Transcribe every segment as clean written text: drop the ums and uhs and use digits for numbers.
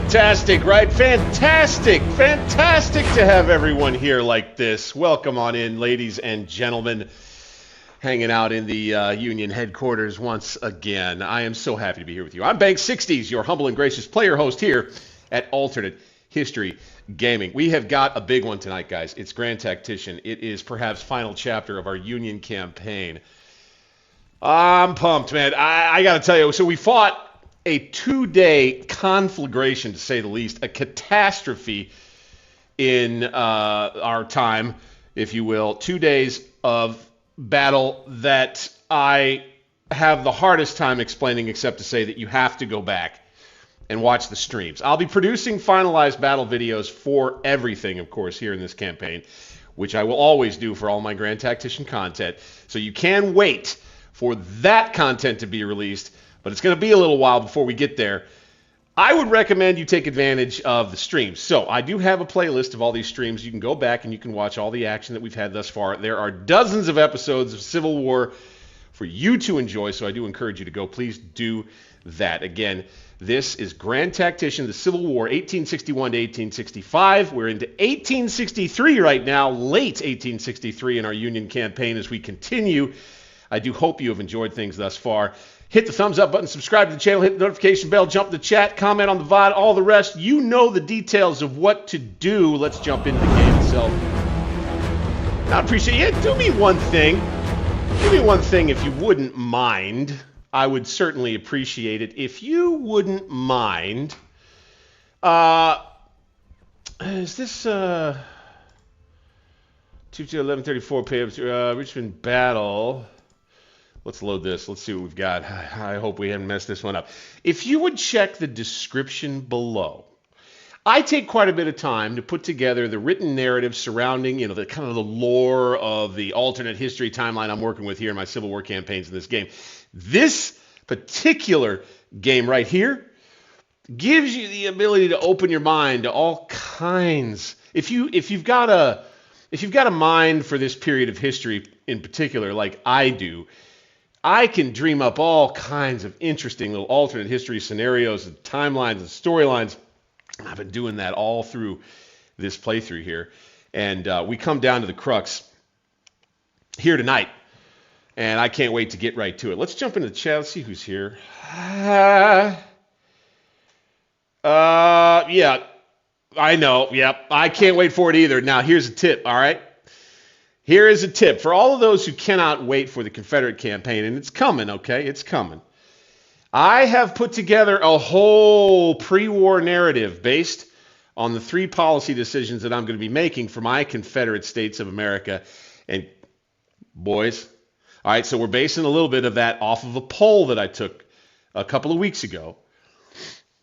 Fantastic, right? Fantastic. Fantastic to have everyone here like this. Welcome on in, ladies and gentlemen, hanging out in the Union headquarters once again. I am so happy to be here with you. I'm Bank 60s, your humble and gracious player host here at Alternate History Gaming. We have got a big one tonight, guys. It's Grand Tactician. It is perhaps final chapter of our Union campaign. I'm pumped, man. I got to tell you, so we fought a 2-day conflagration, to say the least, a catastrophe in our time, if you will. 2 days of battle that I have the hardest time explaining, except to say that you have to go back and watch the streams. I'll be producing finalized battle videos for everything, of course, here in this campaign, which I will always do for all my Grand Tactician content. So you can wait for that content to be released, but it's going to be a little while before we get there. I would recommend you take advantage of the streams. So I do have a playlist of all these streams. You can go back and you can watch all the action that we've had thus far. There are dozens of episodes of Civil War for you to enjoy, so I do encourage you to go. Please do that. Again, this is Grand Tactician, the Civil War, 1861 to 1865. We're into 1863 right now, late 1863 in our Union campaign as we continue. I do hope you have enjoyed things thus far. Hit the thumbs up button, subscribe to the channel, hit the notification bell, jump in the chat, comment on the VOD, all the rest. You know the details of what to do. Let's jump into the game itself. I appreciate it. Do me one thing. Do me one thing if you wouldn't mind. I would certainly appreciate it. If you wouldn't mind, is this 2-11-34 p.m. Richmond battle? Let's load this. Let's see what we've got. I hope we haven't messed this one up. If you would check the description below, I take quite a bit of time to put together the written narrative surrounding, the kind of the lore of the alternate history timeline I'm working with here in my Civil War campaigns in this game. This particular game right here gives you the ability to open your mind to all kinds. If you've got a mind for this period of history in particular, like I do, I can dream up all kinds of interesting little alternate history scenarios and timelines and storylines. I've been doing that all through this playthrough here. And we come down to the crux here tonight. And I can't wait to get right to it. Let's jump into the chat. Let's see who's here. Yeah, I know. Yep, I can't wait for it either. Now, here's a tip, all right? Here is a tip for all of those who cannot wait for the Confederate campaign, and it's coming, okay? It's coming. I have put together a whole pre-war narrative based on the 3 policy decisions that I'm going to be making for my Confederate States of America. And boys, all right, so we're basing a little bit of that off of a poll that I took a couple of weeks ago.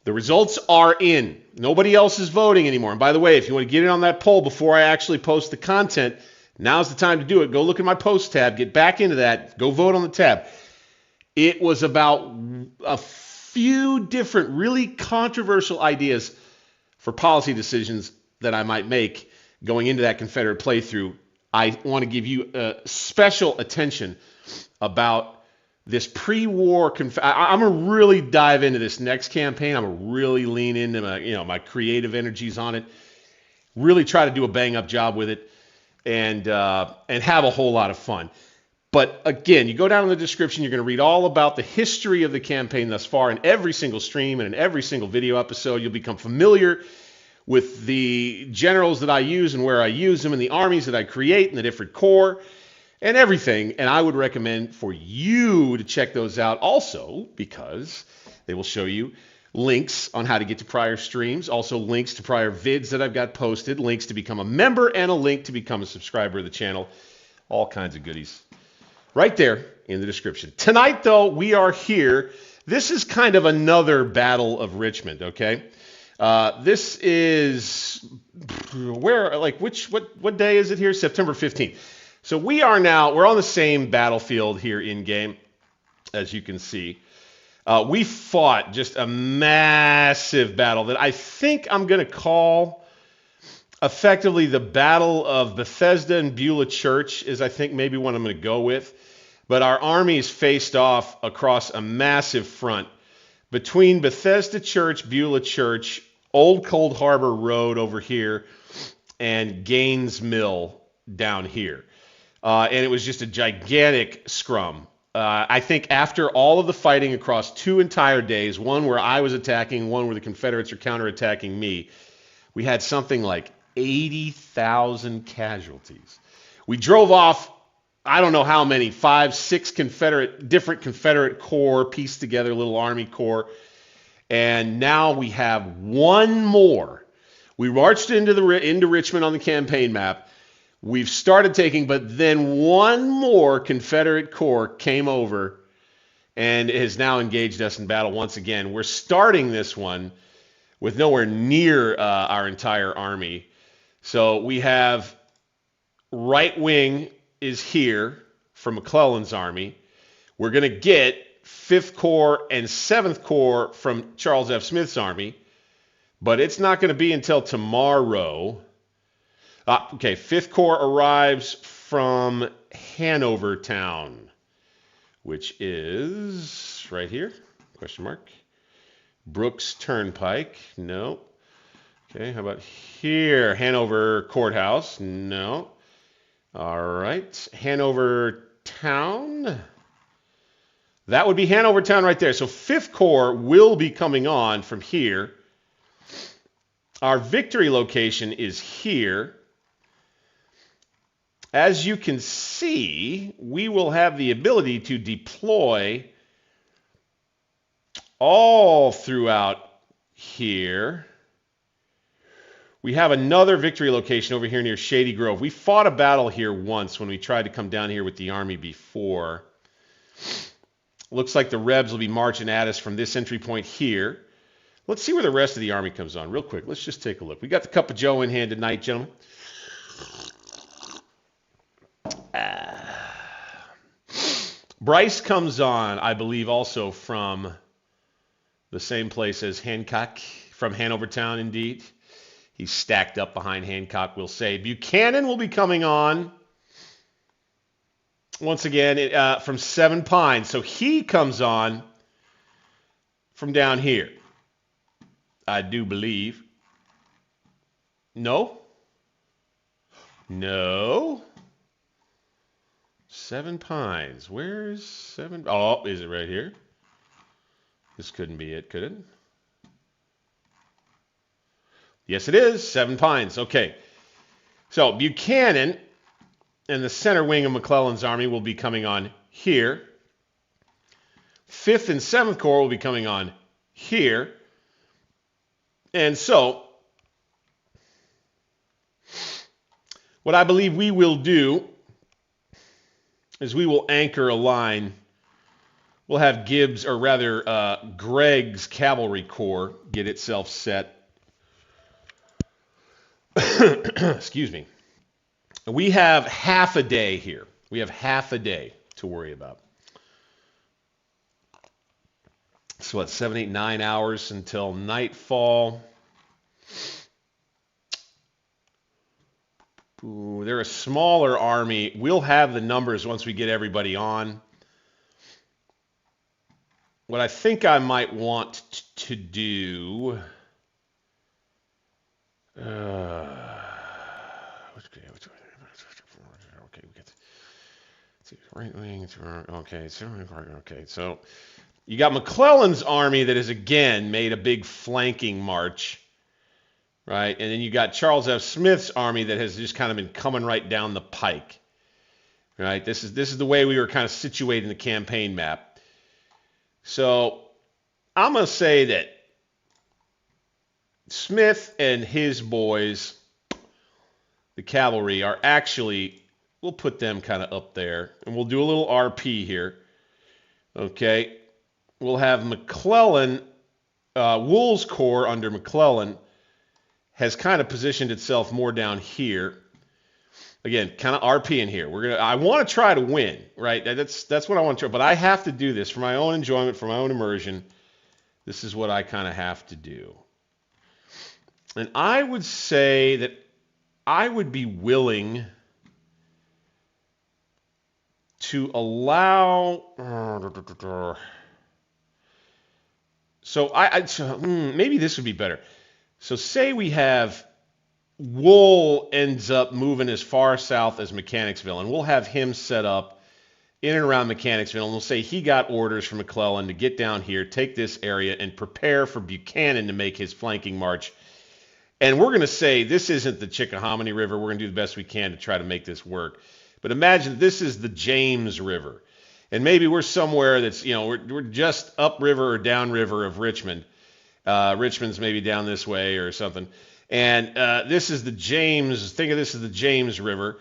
The results are in. Nobody else is voting anymore. And by the way, if you want to get in on that poll before I actually post the content, now's the time to do it. Go look at my post tab. Get back into that. Go vote on the tab. It was about a few different really controversial ideas for policy decisions that I might make going into that Confederate playthrough. I want to give you special attention about this pre-war. I'm going to really dive into this next campaign. I'm going to really lean into my creative energies on it. Really try to do a bang-up job with it. And have a whole lot of fun. But again, you go down in the description, you're going to read all about the history of the campaign thus far in every single stream and in every single video episode. You'll become familiar with the generals that I use and where I use them and the armies that I create and the different corps and everything. And I would recommend for you to check those out also because they will show you links on how to get to prior streams, also links to prior vids that I've got posted, links to become a member, and a link to become a subscriber of the channel. All kinds of goodies right there in the description. Tonight, though, we are here. This is kind of another Battle of Richmond, okay? This is what day is it here? September 15th. So we're on the same battlefield here in game, as you can see. We fought just a massive battle that I think I'm going to call effectively the Battle of Bethesda and Beulah Church is I think maybe what I'm going to go with. But our armies faced off across a massive front between Bethesda Church, Beulah Church, Old Cold Harbor Road over here and Gaines Mill down here. And it was just a gigantic scrum. I think after all of the fighting across 2 entire days, one where I was attacking, one where the Confederates are counterattacking me, we had something like 80,000 casualties. We drove off, I don't know how many, 5, 6 different Confederate corps pieced together, little Army corps. And now we have one more. We marched into Richmond on the campaign map. We've started taking, but then one more Confederate corps came over and has now engaged us in battle once again. We're starting this one with nowhere near our entire army. So we have right wing is here from McClellan's army. We're going to get 5th Corps and 7th Corps from Charles F. Smith's army, but it's not going to be until tomorrow. Okay, 5th Corps arrives from Hanover Town, which is right here, question mark. Brooks Turnpike, no. Okay, how about here? Hanover Courthouse, no. All right, Hanover Town. That would be Hanover Town right there. So 5th Corps will be coming on from here. Our victory location is here. As you can see, we will have the ability to deploy all throughout here. We have another victory location over here near Shady Grove. We fought a battle here once when we tried to come down here with the army before. Looks like the Rebs will be marching at us from this entry point here. Let's see where the rest of the army comes on real quick. Let's just take a look. We got the Cup of Joe in hand tonight, gentlemen. Bryce comes on, I believe, also from the same place as Hancock, from Hanover Town, indeed. He's stacked up behind Hancock, we'll say. Buchanan will be coming on, once again, from Seven Pines. So he comes on from down here, I do believe. No? No? Seven Pines. Where's Seven? Oh, is it right here? This couldn't be it, could it? Yes, it is. Seven Pines. Okay. So Buchanan and the center wing of McClellan's army will be coming on here. 5th and 7th Corps will be coming on here. And so what I believe we will do is we will anchor a line. We'll have Gibbs, or rather Gregg's Cavalry Corps get itself set. Excuse me. We have half a day here. We have half a day to worry about. So what, 7, 8, 9 hours until nightfall. Ooh, they're a smaller army. We'll have the numbers once we get everybody on. What I think I might want to do... okay, we get right wing. Okay, so you got McClellan's army that has again made a big flanking march. Right, and then you got Charles F. Smith's army that has just kind of been coming right down the pike. Right, this is the way we were kind of situated in the campaign map. So I'm going to say that Smith and his boys, the cavalry, are actually, we'll put them kind of up there, and we'll do a little RP here. Okay, we'll have McClellan, Wool's Corps under McClellan has kind of positioned itself more down here. Again, kind of RP in here. I want to try to win, right? That's what I want to try. But I have to do this for my own enjoyment, for my own immersion. This is what I kind of have to do. And I would say that I would be willing to allow... So maybe this would be better. So say we have Wool ends up moving as far south as Mechanicsville, and we'll have him set up in and around Mechanicsville, and we'll say he got orders from McClellan to get down here, take this area, and prepare for Buchanan to make his flanking march. And we're going to say this isn't the Chickahominy River. We're going to do the best we can to try to make this work. But imagine this is the James River. And maybe we're somewhere that's, we're just upriver or downriver of Richmond. Richmond's maybe down this way or something. And this is the James, think of this as the James River.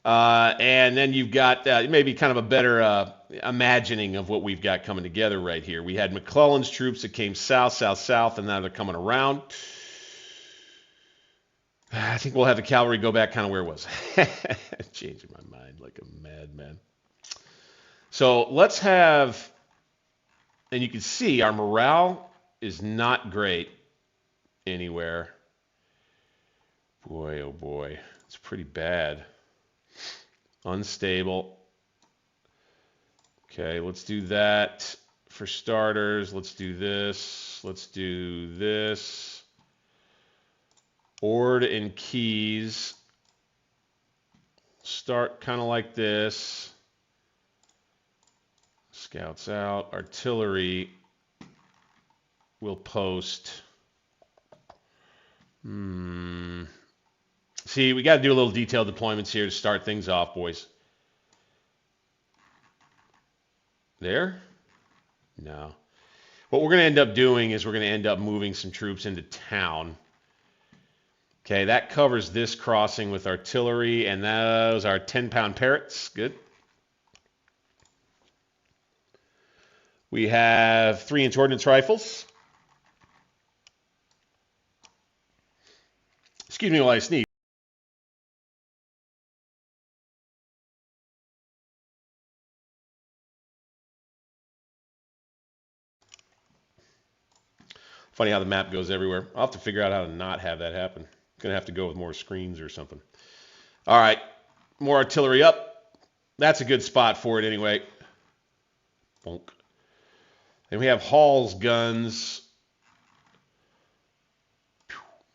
And then you've got maybe kind of a better imagining of what we've got coming together right here. We had McClellan's troops that came south, and now they're coming around. I think we'll have the cavalry go back kind of where it was. Changing my mind like a madman. So let's have, and you can see our morale is not great anywhere. Boy, oh boy, it's pretty bad. Unstable. Okay, let's do that for starters. Let's do this. Let's do this. Ord and Keys. Start kind of like this. Scouts out. Artillery will post. See, we got to do a little detailed deployments here to start things off, boys. There? No. What we're going to end up doing is we're going to end up moving some troops into town. Okay, that covers this crossing with artillery, and those are 10-pound Parrots. Good. We have 3-inch ordnance rifles. Excuse me while I sneeze. Funny how the map goes everywhere. I'll have to figure out how to not have that happen. Going to have to go with more screens or something. All right, more artillery up. That's a good spot for it anyway. Bonk. And we have Hall's guns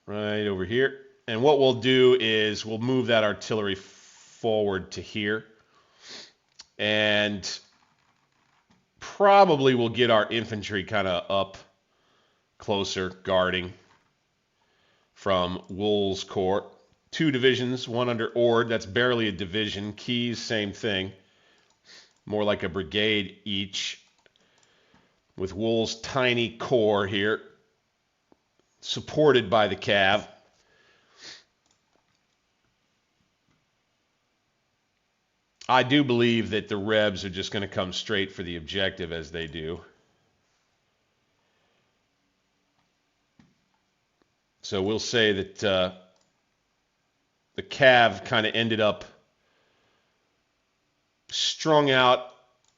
right over here. And what we'll do is we'll move that artillery forward to here. And probably we'll get our infantry kind of up closer, guarding from Wool's corps. 2 divisions, one under Ord. That's barely a division. Keys, same thing. More like a brigade each. With Wool's tiny corps here, supported by the Cav. I do believe that the Rebs are just going to come straight for the objective as they do. So we'll say that the Cav kind of ended up strung out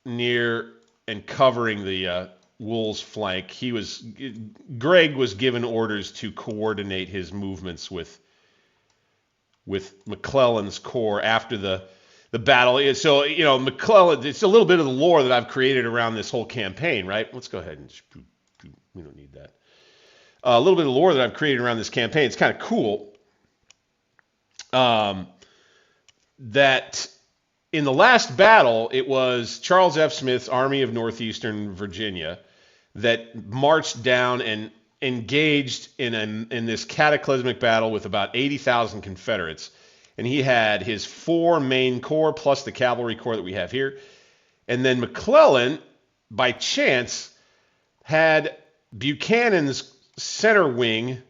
near and covering the Wool's flank. Greg was given orders to coordinate his movements with McClellan's corps after the battle. So, McClellan, it's a little bit of the lore that I've created around this whole campaign, right? Let's go ahead and just, we don't need that. A little bit of lore that I've created around this campaign. It's kind of cool that in the last battle, it was Charles F. Smith's Army of Northeastern Virginia that marched down and engaged in this cataclysmic battle with about 80,000 Confederates. And he had his 4 main corps plus the cavalry corps that we have here. And then McClellan, by chance, had Buchanan's center wing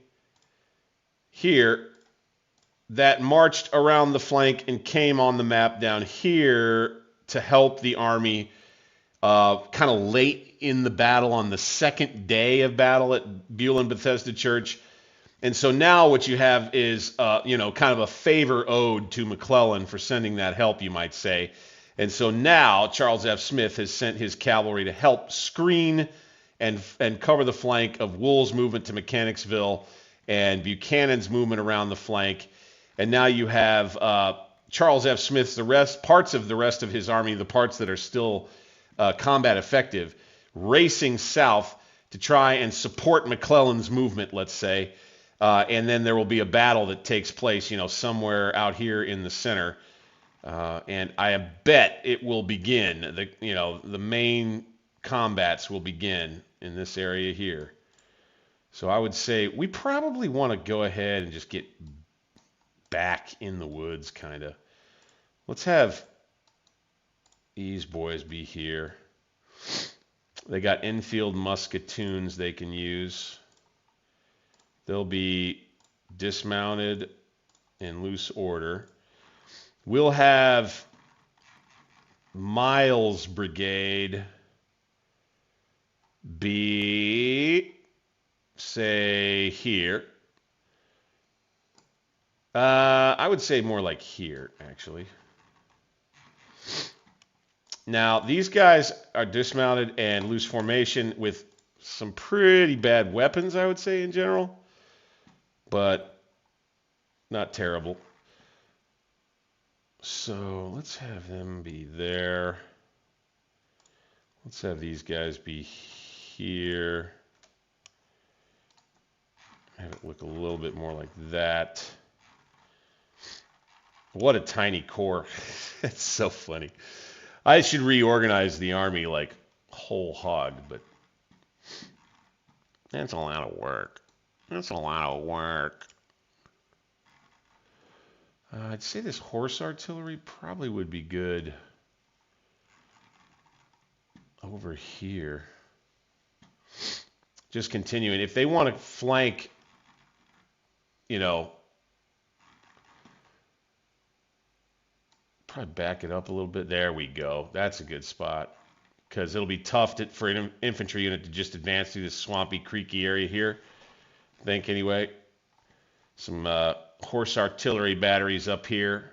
here that marched around the flank and came on the map down here to help the army kind of late in the battle on the second day of battle at Beulah and Bethesda Church. And so now what you have is, kind of a favor owed to McClellan for sending that help, you might say. And so now Charles F. Smith has sent his cavalry to help screen and cover the flank of Wool's movement to Mechanicsville and Buchanan's movement around the flank. And now you have Charles F. Smith's parts of the rest of his army, the parts that are still combat effective, racing south to try and support McClellan's movement, let's say. And then there will be a battle that takes place, somewhere out here in the center. And I bet it will begin. The main combats will begin in this area here. So I would say we probably want to go ahead and just get back in the woods, kind of. Let's have these boys be here. They got Enfield musketoons they can use. They'll be dismounted in loose order. We'll have Miles' brigade be, say, here. I would say more like here, actually. Now, these guys are dismounted and loose formation with some pretty bad weapons, I would say, in general. But not terrible. So let's have them be there. Let's have these guys be here. Have it look a little bit more like that. What a tiny corps. That's so funny. I should reorganize the army like whole hog, but that's a lot of work. That's a lot of work. I'd say this horse artillery probably would be good over here. Just continuing. If they want to flank, probably back it up a little bit. There we go. That's a good spot because it'll be tough for an infantry unit to just advance through this swampy, creaky area here. I think anyway. Some horse artillery batteries up here.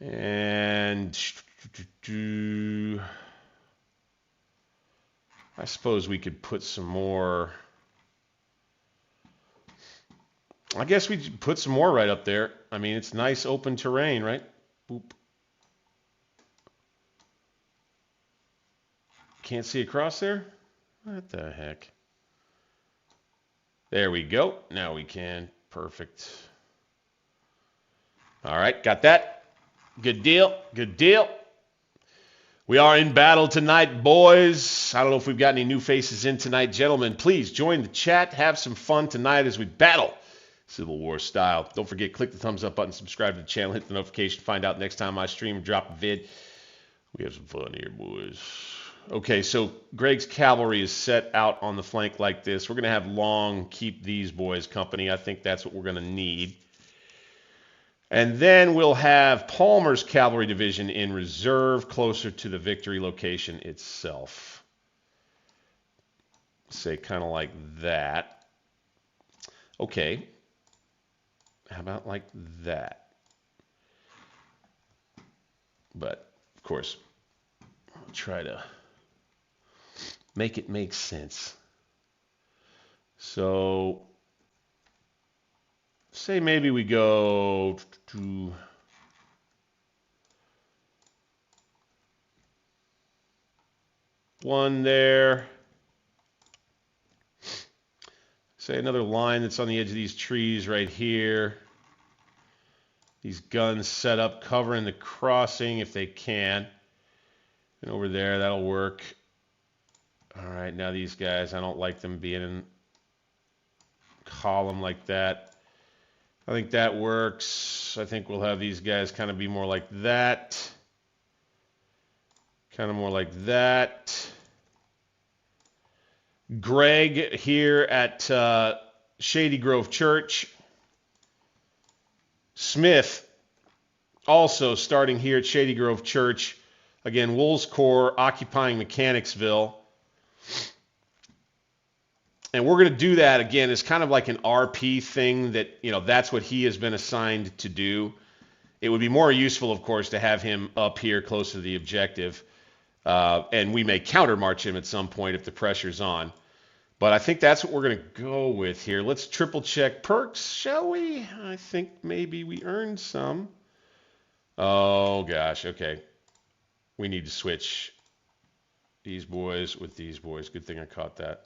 And I suppose we could put some more. I guess we could put some more right up there. I mean, it's nice open terrain, right? Boop. Can't see across there? What the heck? There we go. Now we can. Perfect. All right, got that? Good deal. Good deal. We are in battle tonight, boys. I don't know if we've got any new faces in tonight. Gentlemen, please join the chat. Have some fun tonight as we battle Civil War style. Don't forget, click the thumbs up button, subscribe to the channel, hit the notification, find out next time I stream or drop a vid. We have some fun here, boys. Okay, so Greg's cavalry is set out on the flank like this. We're going to have Long keep these boys company. I think that's what we're going to need. And then we'll have Palmer's cavalry division in reserve closer to the victory location itself. Say kind of like that. Okay. How about like that? But, of course, I'll try to make it make sense. So, say maybe we go to one there. Say another line that's on the edge of these trees right here. These guns set up covering the crossing if they can. And over there, that'll work. All right, now these guys, I don't like them being in column like that. I think that works. I think we'll have these guys kind of be more like that. Kind of more like that. Greg here at Shady Grove Church. Smith also starting here at Shady Grove Church. Again, Wool's Corps occupying Mechanicsville. And we're going to do that again. It's kind of like an RP thing that, that's what he has been assigned to do. It would be more useful, of course, to have him up here close to the objective. And we may countermarch him at some point if the pressure's on. But I think that's what we're going to go with here. Let's triple check perks, shall we? I think maybe we earned some. Oh, gosh. Okay. We need to switch these boys with these boys. Good thing I caught that.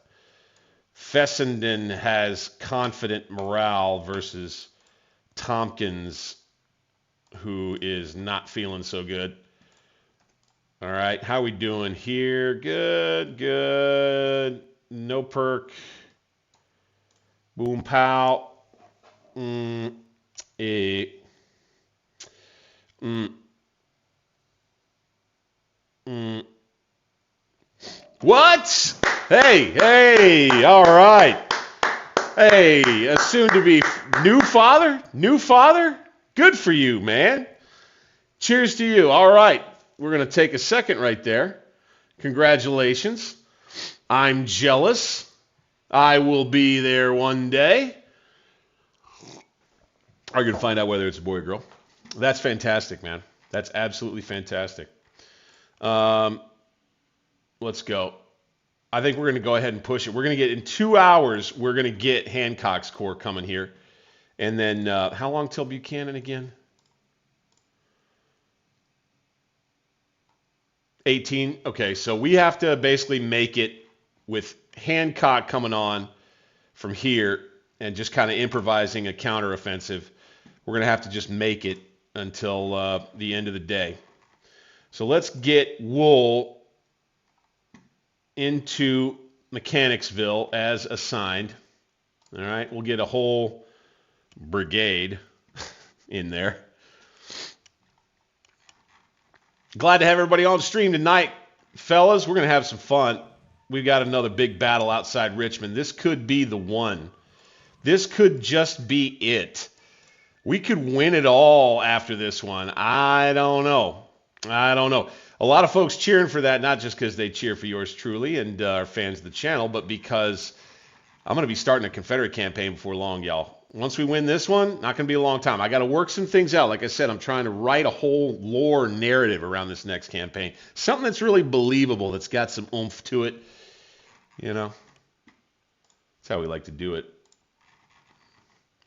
Fessenden has confident morale versus Tompkins, who is not feeling so good. All right, how we doing here? Good, good. No perk. Boom, pow. What? Hey, all right. Hey, a soon-to-be new father? New father? Good for you, man. Cheers to you. All right. We're going to take a second right there. Congratulations. I'm jealous. I will be there one day. I'm going to find out whether it's a boy or girl. That's fantastic, man. That's absolutely fantastic. Let's go. I think we're going to go ahead and push it. We're going to get, in 2 hours, we're going to get Hancock's Corps coming here. And then, how long till Buchanan again? 18. Okay, so we have to basically make it with Hancock coming on from here and just kind of improvising a counteroffensive. We're going to have to just make it until the end of the day. So let's get Wool into Mechanicsville as assigned. All right, we'll get a whole brigade in there. Glad to have everybody on stream tonight, fellas. We're going to have some fun. We've got another big battle outside Richmond. This could be the one. This could just be it. We could win it all after this one. I don't know. A lot of folks cheering for that, not just because they cheer for yours truly and are fans of the channel, but because I'm going to be starting a Confederate campaign before long, y'all. Once we win this one, not going to be a long time. I got to work some things out. Like I said, I'm trying to write a whole lore narrative around this next campaign. Something that's really believable, that's got some oomph to it. You know, that's how we like to do it.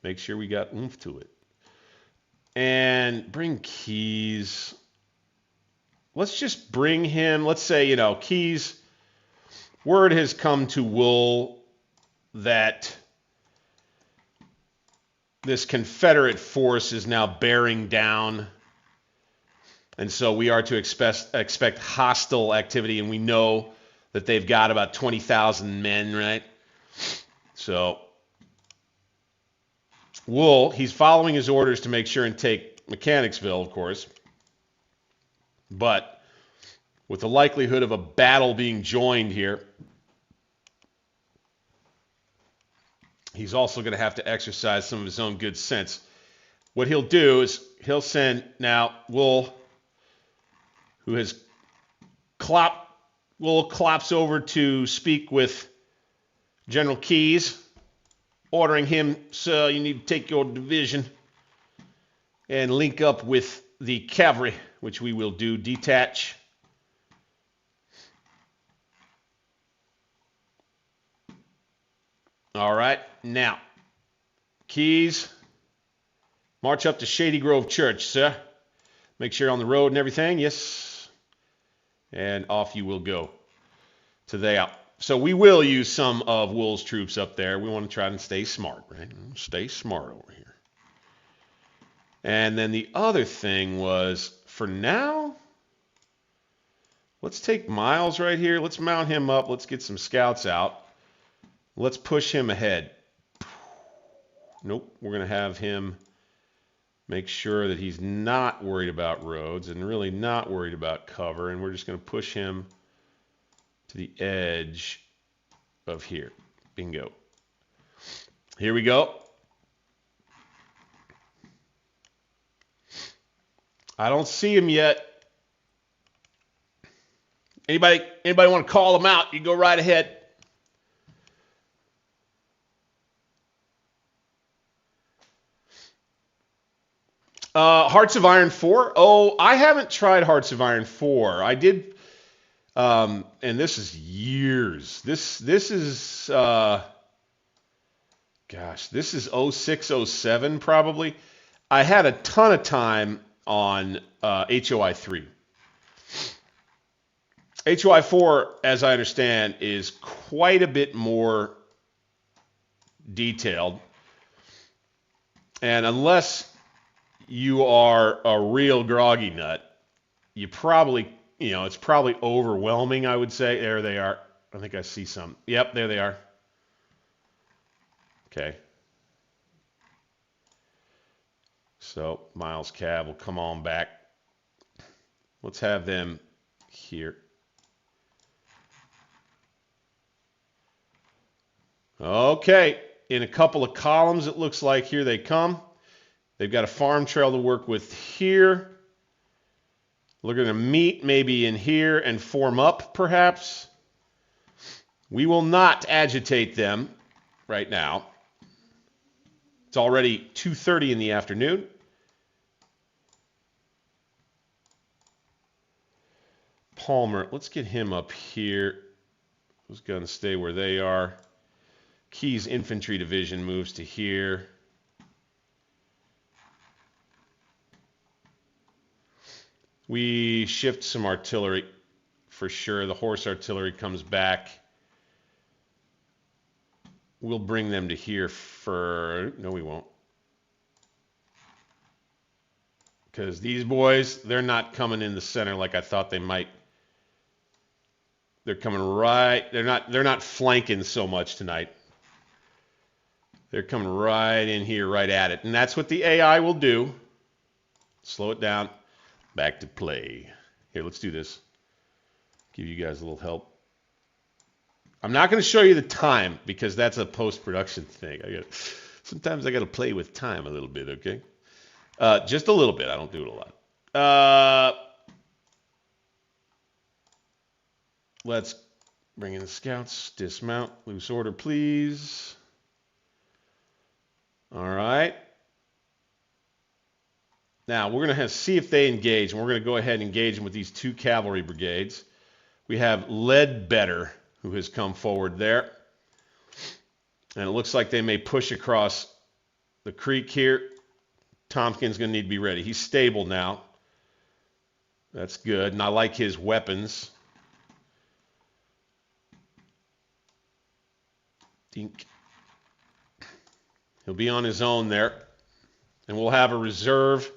Make sure we got oomph to it. And bring Keys. Let's just bring him. Let's say, you know, Keys, word has come to Wool that this Confederate force is now bearing down. And so we are to expect hostile activity, and we know that they've got about 20,000 men, right? So Wool, he's following his orders to make sure and take Mechanicsville, of course. But with the likelihood of a battle being joined here, he's also going to have to exercise some of his own good sense. What he'll do is he'll send now Wool, who has clops over to speak with General Keyes, ordering him, so you need to take your division and link up with the cavalry, which we will do. Detach. All right. Now, Keyes, march up to Shady Grove Church, sir. Make sure you're on the road and everything. Yes. And off you will go to there. So we will use some of Wool's troops up there. We want to try and stay smart, right? Stay smart over here. And then the other thing was, for now, let's take Miles right here. Let's mount him up. Let's get some scouts out. Let's push him ahead. Nope, we're going to have him make sure that he's not worried about roads and really not worried about cover. And we're just going to push him to the edge of here. Bingo. Here we go. I don't see him yet. Anybody want to call him out? You go right ahead. Hearts of Iron 4. Oh, I haven't tried Hearts of Iron 4. I did, and this is years. This is, this is 06, 07 probably. I had a ton of time on HOI 3. HOI 4, as I understand, is quite a bit more detailed. And unless you are a real groggy nut, you probably, it's probably overwhelming, I would say. There they are. I think I see some. Yep, there they are. Okay. So Miles Cab will come on back. Let's have them here. Okay. In a couple of columns, it looks like here they come. They've got a farm trail to work with here. We're going to meet maybe in here and form up, perhaps. We will not agitate them right now. It's already 2:30 in the afternoon. Palmer, let's get him up here. Those guns stay where they are. Keyes Infantry Division moves to here. We shift some artillery for sure. The horse artillery comes back. We'll bring them to here for... No, we won't. Because these boys, they're not coming in the center like I thought they might. They're coming right... They're not flanking so much tonight. They're coming right in here, right at it. And that's what the AI will do. Slow it down. Back to play. Here, let's do this. Give you guys a little help. I'm not going to show you the time because that's a post-production thing. Sometimes I got to play with time a little bit, okay? Just a little bit. I don't do it a lot. Let's bring in the scouts. Dismount. Loose order, please. All right. Now, we're going to see if they engage, and we're going to go ahead and engage them with these two cavalry brigades. We have Ledbetter, who has come forward there. And it looks like they may push across the creek here. Tompkins going to need to be ready. He's stable now. That's good, and I like his weapons. Dink. He'll be on his own there. And we'll have a reserve.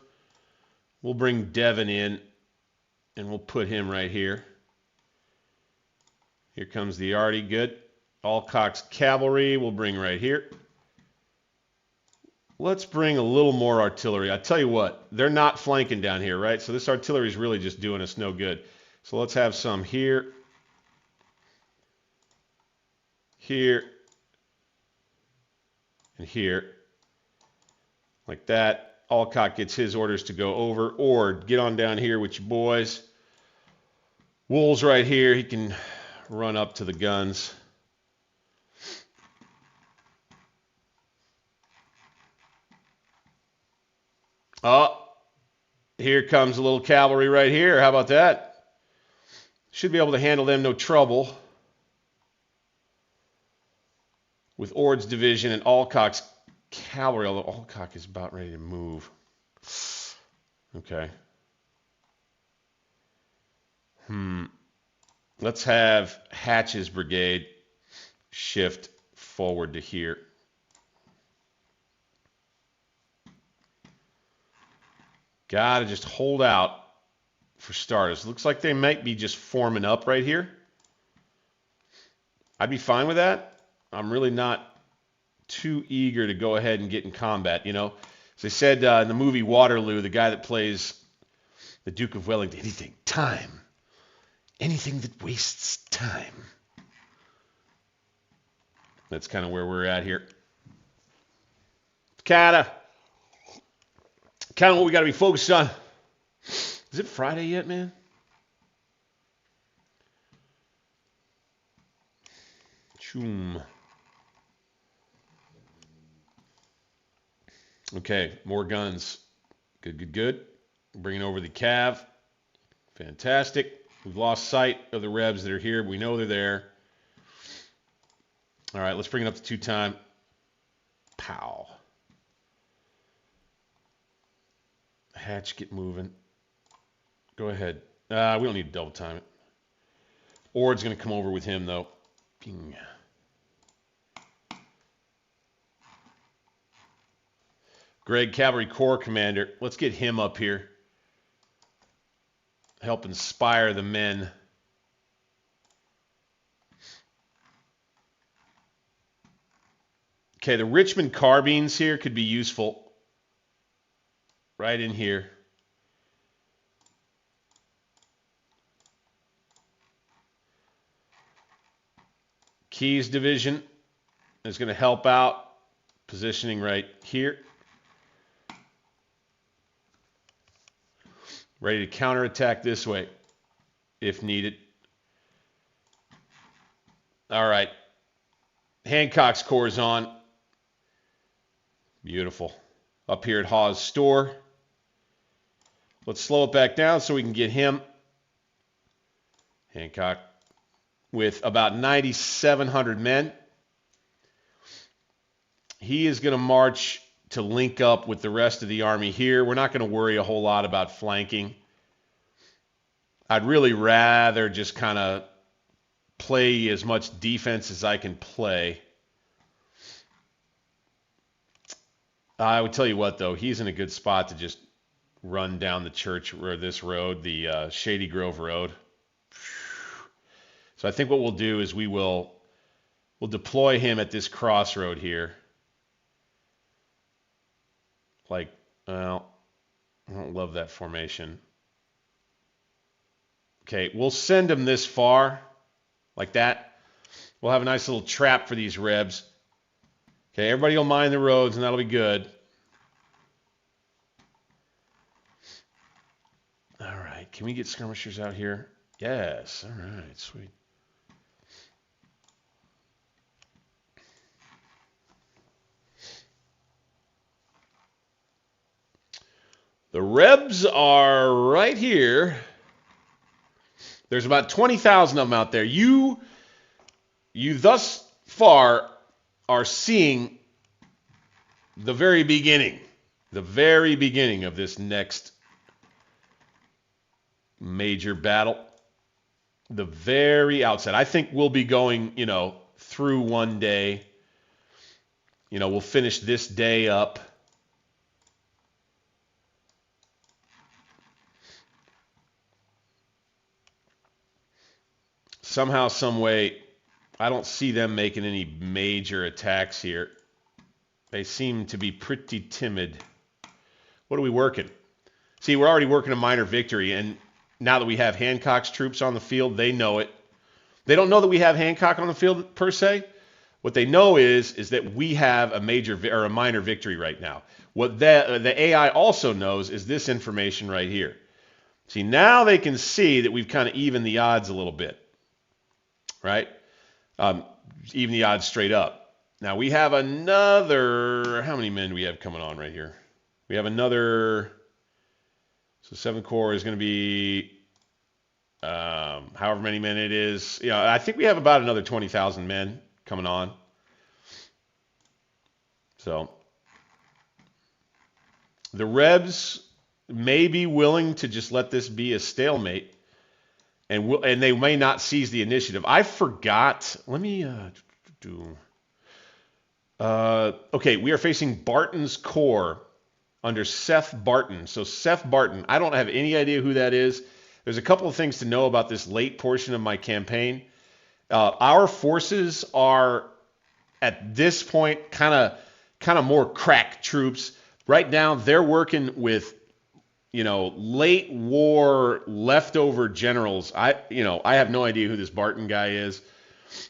We'll bring Devon in, and we'll put him right here. Here comes the Artie. Good. Alcock's cavalry we'll bring right here. Let's bring a little more artillery. I tell you what, they're not flanking down here, right? So this artillery is really just doing us no good. So let's have some here, here, and here, like that. Alcock gets his orders to go over. Ord, get on down here with your boys. Wool's right here. He can run up to the guns. Oh, here comes a little cavalry right here. How about that? Should be able to handle them no trouble. With Ord's division and Alcock's cavalry, although Alcock is about ready to move. Okay. Let's have Hatch's brigade shift forward to here. Gotta just hold out for starters. Looks like they might be just forming up right here. I'd be fine with that. I'm really not too eager to go ahead and get in combat, you know. As I said in the movie Waterloo, the guy that plays the Duke of Wellington, anything that wastes time. That's kind of where we're at here. Kind of what we got to be focused on. Is it Friday yet, man? Choom. Okay, more guns. Good. Bringing over the cav. Fantastic. We've lost sight of the Rebs that are here. We know they're there. All right, let's bring it up to 2-time. Pow. Hatch, get moving. Go ahead. We don't need to double time it. Ord's going to come over with him, though. Ping. Greg, Cavalry Corps Commander. Let's get him up here. Help inspire the men. Okay, the Richmond carbines here could be useful. Right in here. Keys Division is going to help out. Positioning right here. Ready to counterattack this way if needed. All right. Hancock's Corps is on. Beautiful. Up here at Hawes Store. Let's slow it back down so we can get him. Hancock with about 9,700 men. He is going to march to link up with the rest of the army here. We're not going to worry a whole lot about flanking. I'd really rather just kind of play as much defense as I can play. I would tell you what, though, he's in a good spot to just run down the church or this road, the Shady Grove Road. So I think what we'll do is we'll deploy him at this crossroad here. Like, well, I don't love that formation. Okay, we'll send him this far, like that. We'll have a nice little trap for these Rebs. Okay, everybody will mind the roads, and that'll be good. All right, can we get skirmishers out here? Yes, all right, sweet. The Rebs are right here. There's about 20,000 of them out there. You thus far are seeing the very beginning of this next major battle. The very outset. I think we'll be going, through one day. We'll finish this day up. Somehow, some way, I don't see them making any major attacks here. They seem to be pretty timid. What are we working? See, we're already working a minor victory, and now that we have Hancock's troops on the field, they know it. They don't know that we have Hancock on the field per se. What they know is that we have a major or a minor victory right now. What the AI also knows is this information right here. See, now they can see that we've kind of evened the odds a little bit. Right? Even the odds straight up. Now we have another, how many men do we have coming on right here? We have another, so 7th Corps is going to be, however many men it is. I think we have about another 20,000 men coming on. So the Rebs may be willing to just let this be a stalemate. And they may not seize the initiative. I forgot. Let me do. Okay, we are facing Barton's Corps under Seth Barton. So Seth Barton, I don't have any idea who that is. There's a couple of things to know about this late portion of my campaign. Our forces are at this point kind of more crack troops. Right now, they're working with late war leftover generals. I have no idea who this Barton guy is.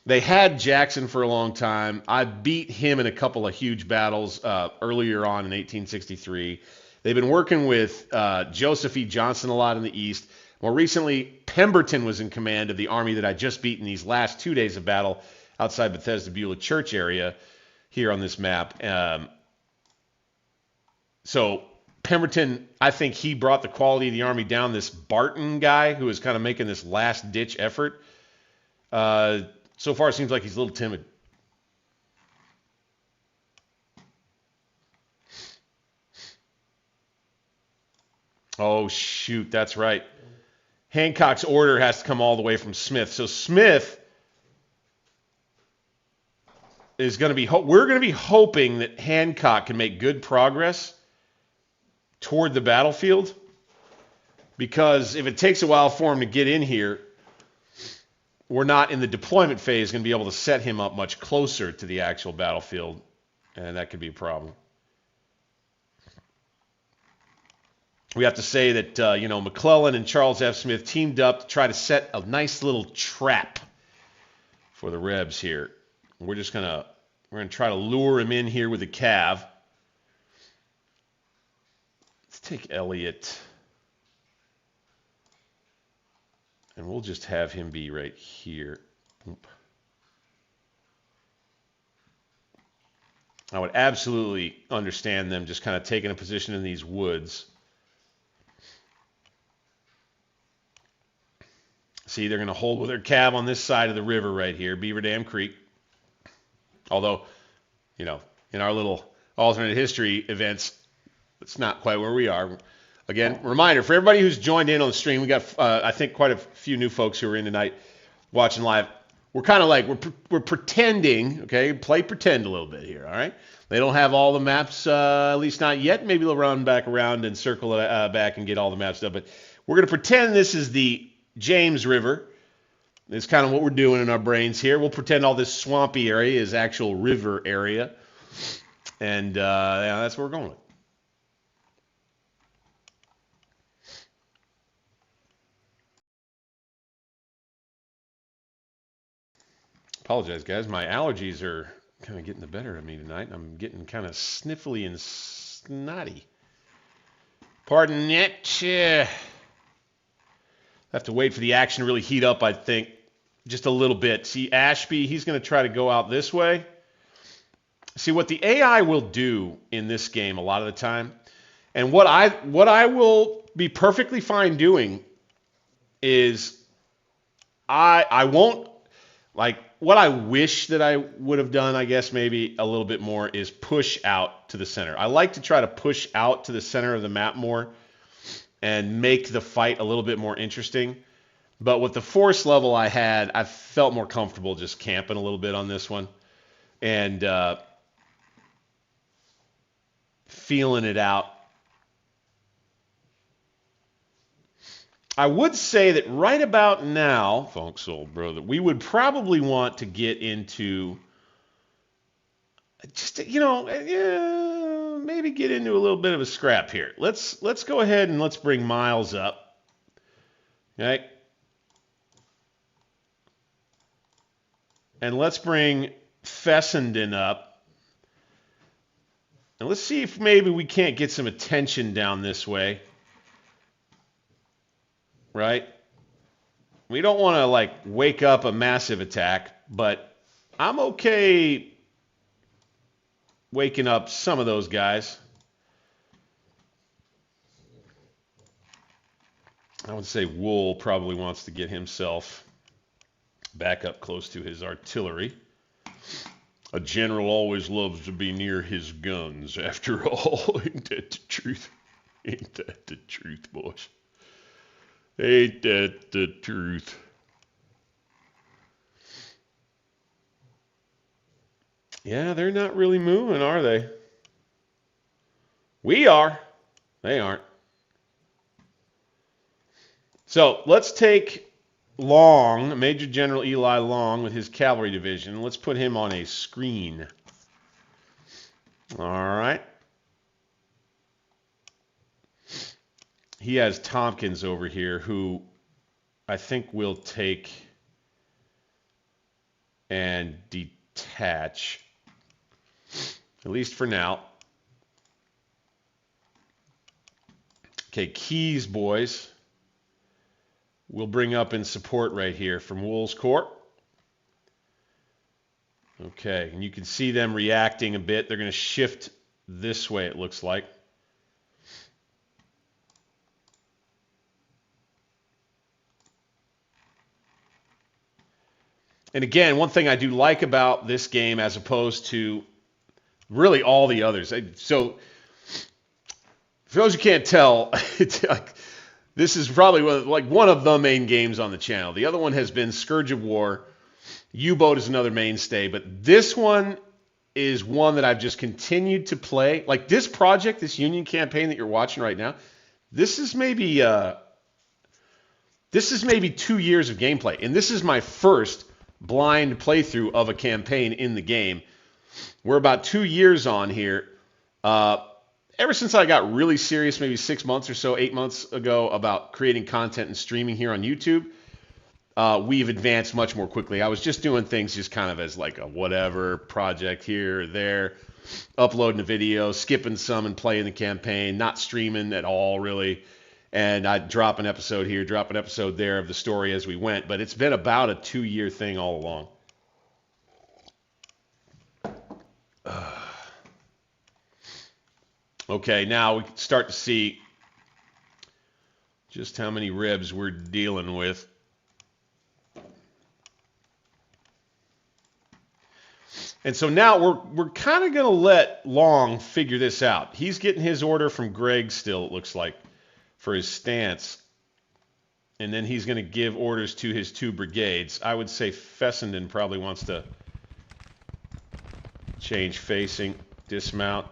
They had Jackson for a long time. I beat him in a couple of huge battles earlier on in 1863. They've been working with Joseph E. Johnston a lot in the East. More recently, Pemberton was in command of the army that I just beat in these last 2 days of battle outside Bethesda Beulah Church area here on this map. So Pemberton, I think he brought the quality of the army down. This Barton guy who is kind of making this last-ditch effort, so far it seems like he's a little timid. Oh, shoot, that's right. Hancock's order has to come all the way from Smith. So Smith is going to be, we're going to be hoping that Hancock can make good progress toward the battlefield, because if it takes a while for him to get in here, we're not in the deployment phase going to be able to set him up much closer to the actual battlefield, and that could be a problem. We have to say that, McClellan and Charles F. Smith teamed up to try to set a nice little trap for the Rebs here. We're going to try to lure him in here with a cav. Let's take Elliott. And we'll just have him be right here. Oop. I would absolutely understand them just kind of taking a position in these woods. See, they're going to hold with their cav on this side of the river right here, Beaver Dam Creek. Although, in our little alternate history events, it's not quite where we are. Again, reminder, for everybody who's joined in on the stream, we got, I think, quite a few new folks who are in tonight watching live. We're kind of like, we're pretending, okay? Play pretend a little bit here, all right? They don't have all the maps, at least not yet. Maybe they'll run back around and circle back and get all the maps done. But we're going to pretend this is the James River. It's kind of what we're doing in our brains here. We'll pretend all this swampy area is actual river area. And that's what we're going with. Apologize, guys. My allergies are kind of getting the better of me tonight. I'm getting kind of sniffly and snotty. Pardon it. Have to wait for the action to really heat up, I think, just a little bit. See, Ashby, he's going to try to go out this way. See, what the AI will do in this game a lot of the time, and what I will be perfectly fine doing is I won't, like, what I wish that I would have done, I guess maybe a little bit more, is push out to the center. I like to try to push out to the center of the map more and make the fight a little bit more interesting. But with the force level I had, I felt more comfortable just camping a little bit on this one and feeling it out. I would say that right about now, Funk Soul Brother, we would probably want to get into just, maybe get into a little bit of a scrap here. Let's go ahead and let's bring Miles up. Okay. And let's bring Fessenden up. And let's see if maybe we can't get some attention down this way. Right? We don't want to, wake up a massive attack, but I'm okay waking up some of those guys. I would say Wool probably wants to get himself back up close to his artillery. A general always loves to be near his guns, after all. Ain't that the truth? Ain't that the truth, boys? Ain't that the truth? Yeah, they're not really moving, are they? We are. They aren't. So let's take Long, Major General Eli Long with his cavalry division. Let's put him on a screen. All right. He has Tompkins over here, who I think will take and detach, at least for now. Okay, Keys, boys, we'll bring up in support right here from Wool's Corps. Okay, and you can see them reacting a bit. They're going to shift this way, it looks like. And again, one thing I do like about this game as opposed to really all the others. So, for those who can't tell, this is probably one of the main games on the channel. The other one has been Scourge of War. U-Boat is another mainstay. But this one is one that I've just continued to play. Like this project, this Union campaign that you're watching right now, this is maybe 2 years of gameplay, and this is my first blind playthrough of a campaign in the game. We're about 2 years on here. Ever since I got really serious, maybe 6 months or so, 8 months ago, about creating content and streaming here on YouTube, we've advanced much more quickly. I was just doing things just kind of as like a whatever project here or there, uploading a video, skipping some and playing the campaign, not streaming at all really. And I'd drop an episode here, drop an episode there of the story as we went. But it's been about a 2-year thing all along. Okay, now we can start to see just how many ribs we're dealing with. And so now we're kind of going to let Long figure this out. He's getting his order from Greg still, it looks like, for his stance. And then he's going to give orders to his 2 brigades. I would say Fessenden probably wants to change facing, dismount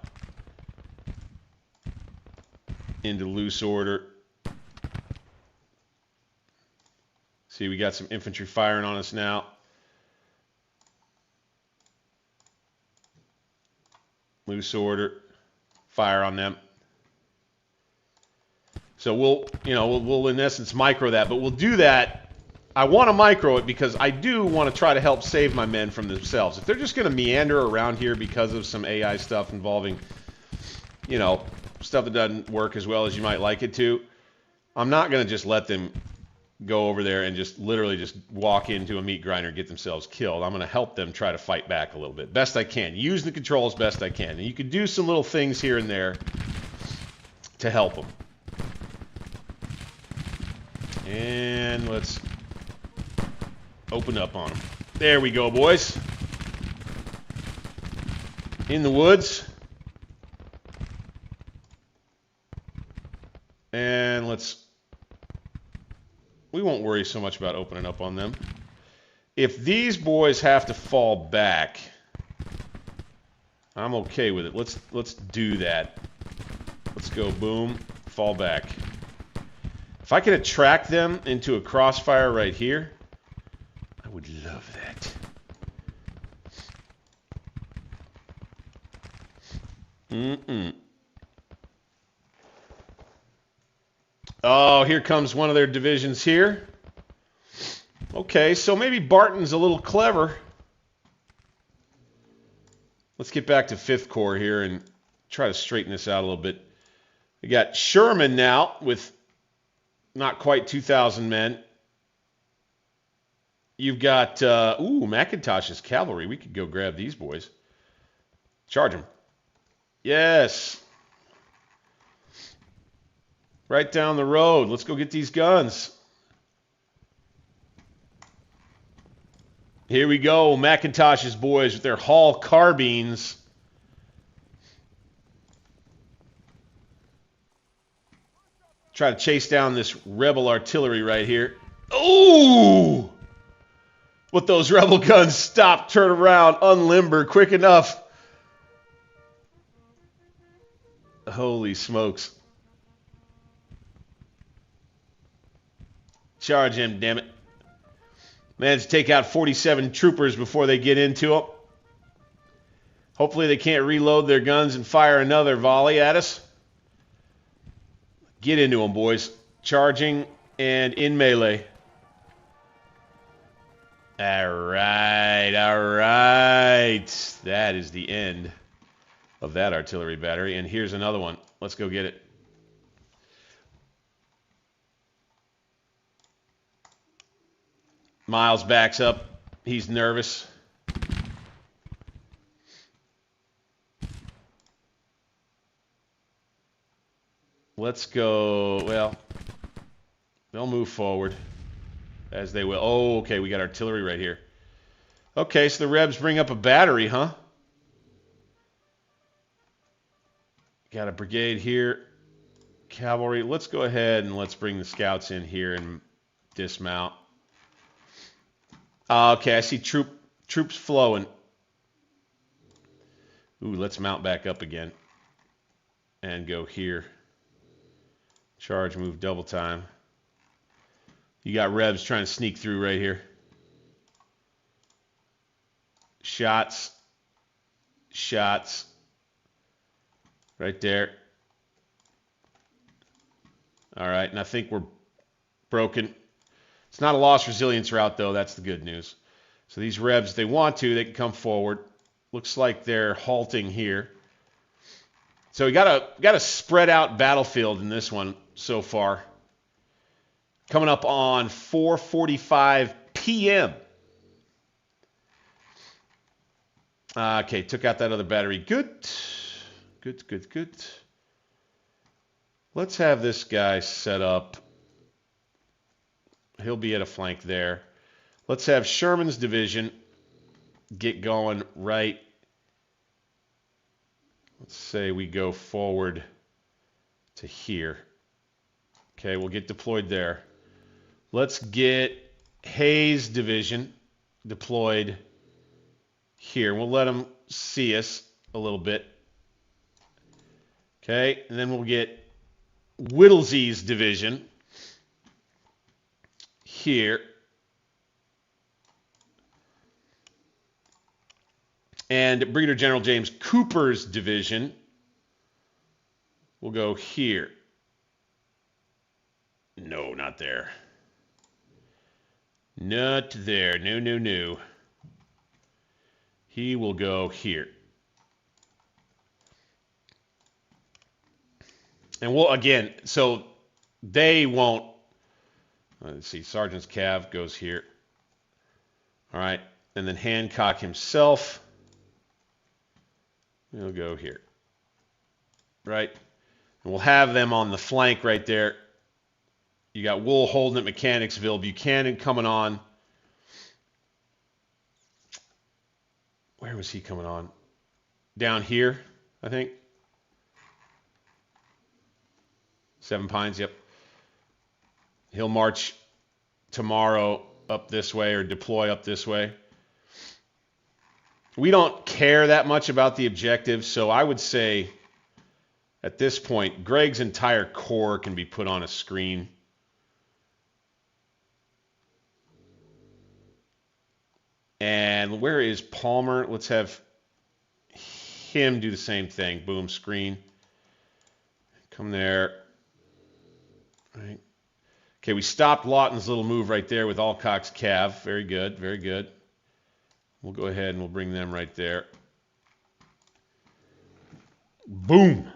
into loose order. See, we got some infantry firing on us now. Loose order, fire on them. So we'll in essence micro that, but we'll do that. I want to micro it because I do want to try to help save my men from themselves. If they're just going to meander around here because of some AI stuff involving, stuff that doesn't work as well as you might like it to, I'm not going to just let them go over there and just literally just walk into a meat grinder and get themselves killed. I'm going to help them try to fight back a little bit. Best I can. Use the controls best I can. And you can do some little things here and there to help them. And let's open up on them. There we go, boys. In the woods. And we won't worry so much about opening up on them. If these boys have to fall back, I'm okay with it. Let's do that. Let's go boom, fall back. If I can attract them into a crossfire right here, I would love that. Oh, here comes one of their divisions here. Okay, so maybe Barton's a little clever. Let's get back to 5th Corps here and try to straighten this out a little bit. We got Sherman now with not quite 2,000 men. You've got, McIntosh's cavalry. We could go grab these boys. Charge them. Yes. Right down the road. Let's go get these guns. Here we go. McIntosh's boys with their Hall carbines. Try to chase down this rebel artillery right here. Ooh! With those rebel guns, stop, turn around, unlimber quick enough. Holy smokes. Charge him, damn it. Managed to take out 47 troopers before they get into him. Hopefully they can't reload their guns and fire another volley at us. Get into them, boys. Charging and in melee. All right, all right. That is the end of that artillery battery. And here's another one. Let's go get it. Miles backs up. He's nervous. Let's go. Well, they'll move forward as they will. Oh, okay. We got artillery right here. Okay, so the Rebs bring up a battery, huh? Got a brigade here. Cavalry. Let's go ahead and let's bring the scouts in here and dismount. Okay, I see troops flowing. Ooh, let's mount back up again and go here. Charge, move, double time. You got Rebs trying to sneak through right here. Shots. Shots. Right there. All right, and I think we're broken. It's not a lost resilience route, though. That's the good news. So these Rebs, if they want to, they can come forward. Looks like they're halting here. So we got a spread out battlefield in this one so far. Coming up on 4:45 p.m. Okay, took out that other battery. Good. Good, good, good. Let's have this guy set up. He'll be at a flank there. Let's have Sherman's division get going right. Let's say we go forward to here. Okay, we'll get deployed there. Let's get Hayes' division deployed here. We'll let them see us a little bit. Okay, and then we'll get Whittlesey's division here. And Brigadier General James Cooper's division will go here. No, not there. Not there. No, no, no. He will go here. And we'll, again, so they won't, let's see, Sergeant's Cav goes here. All right, and then Hancock himself, he'll go here. Right, and we'll have them on the flank right there. You got Wool holding at Mechanicsville, Buchanan coming on. Where was he coming on? Down here, I think. Seven Pines, yep. He'll march tomorrow up this way or deploy up this way. We don't care that much about the objective, so I would say at this point, Greg's entire corps can be put on a screen. And where is Palmer? Let's have him do the same thing. Boom, screen. Come there. Right. Okay, we stopped Lawton's little move right there with Alcock's Cav. Very good, very good. We'll go ahead and we'll bring them right there. Boom.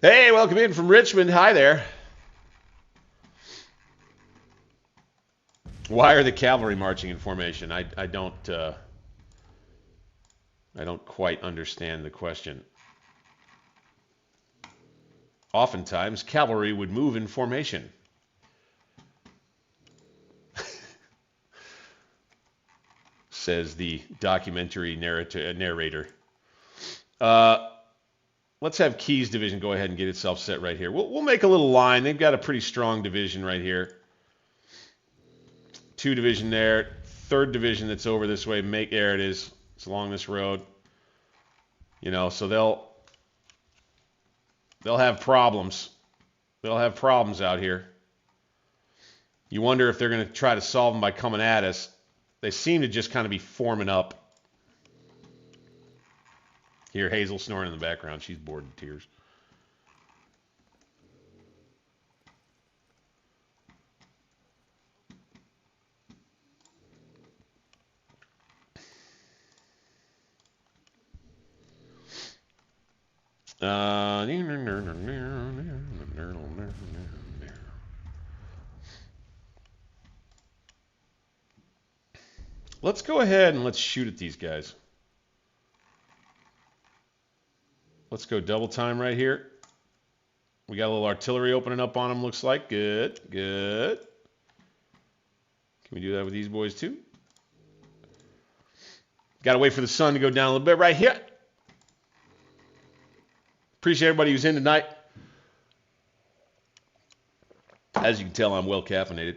Hey, welcome in from Richmond. Hi there. Why are the cavalry marching in formation? I don't quite understand the question. Oftentimes, cavalry would move in formation. Says the documentary narrator. Let's have Key's division go ahead and get itself set right here. We'll make a little line. They've got a pretty strong division right here. 2 division there. 3rd division that's over this way. There it is. It's along this road. You know, so they'll have problems. They'll have problems out here. You wonder if they're going to try to solve them by coming at us. They seem to just kind of be forming up. Hear Hazel snoring in the background. She's bored to tears. Let's go ahead and let's shoot at these guys. Let's go double time right here. We got a little artillery opening up on them, looks like. Good, good. Can we do that with these boys too? Got to wait for the sun to go down a little bit right here. Appreciate everybody who's in tonight. As you can tell, I'm well caffeinated.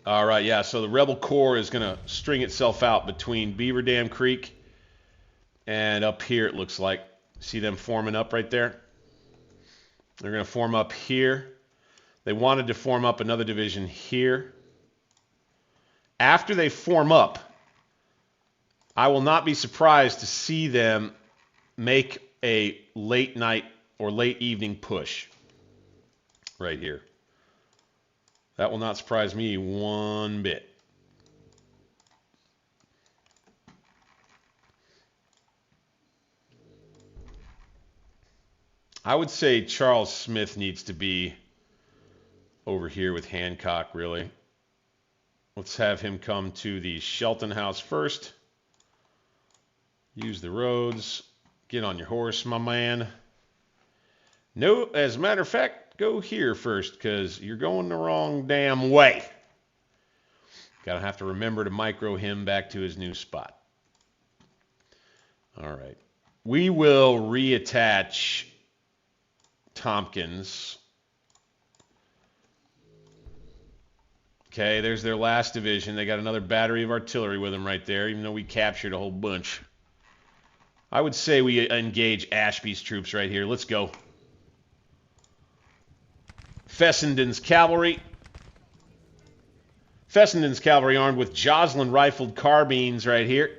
All right, yeah, so the Rebel Corps is going to string itself out between Beaver Dam Creek and up here, it looks like. See them forming up right there? They're going to form up here. They wanted to form up another division here. After they form up, I will not be surprised to see them make a late night or late evening push right here. That will not surprise me one bit. I would say Charles Smith needs to be over here with Hancock, really. Let's have him come to the Shelton House first. Use the roads. Get on your horse, my man. No, as a matter of fact, go here first, because you're going the wrong damn way. Gotta have to remember to micro him back to his new spot. All right. We will reattach Tompkins. Okay, there's their last division. They got another battery of artillery with them right there, even though we captured a whole bunch. I would say we engage Ashby's troops right here. Let's go. Fessenden's cavalry. Fessenden's cavalry armed with Joslin rifled carbines right here.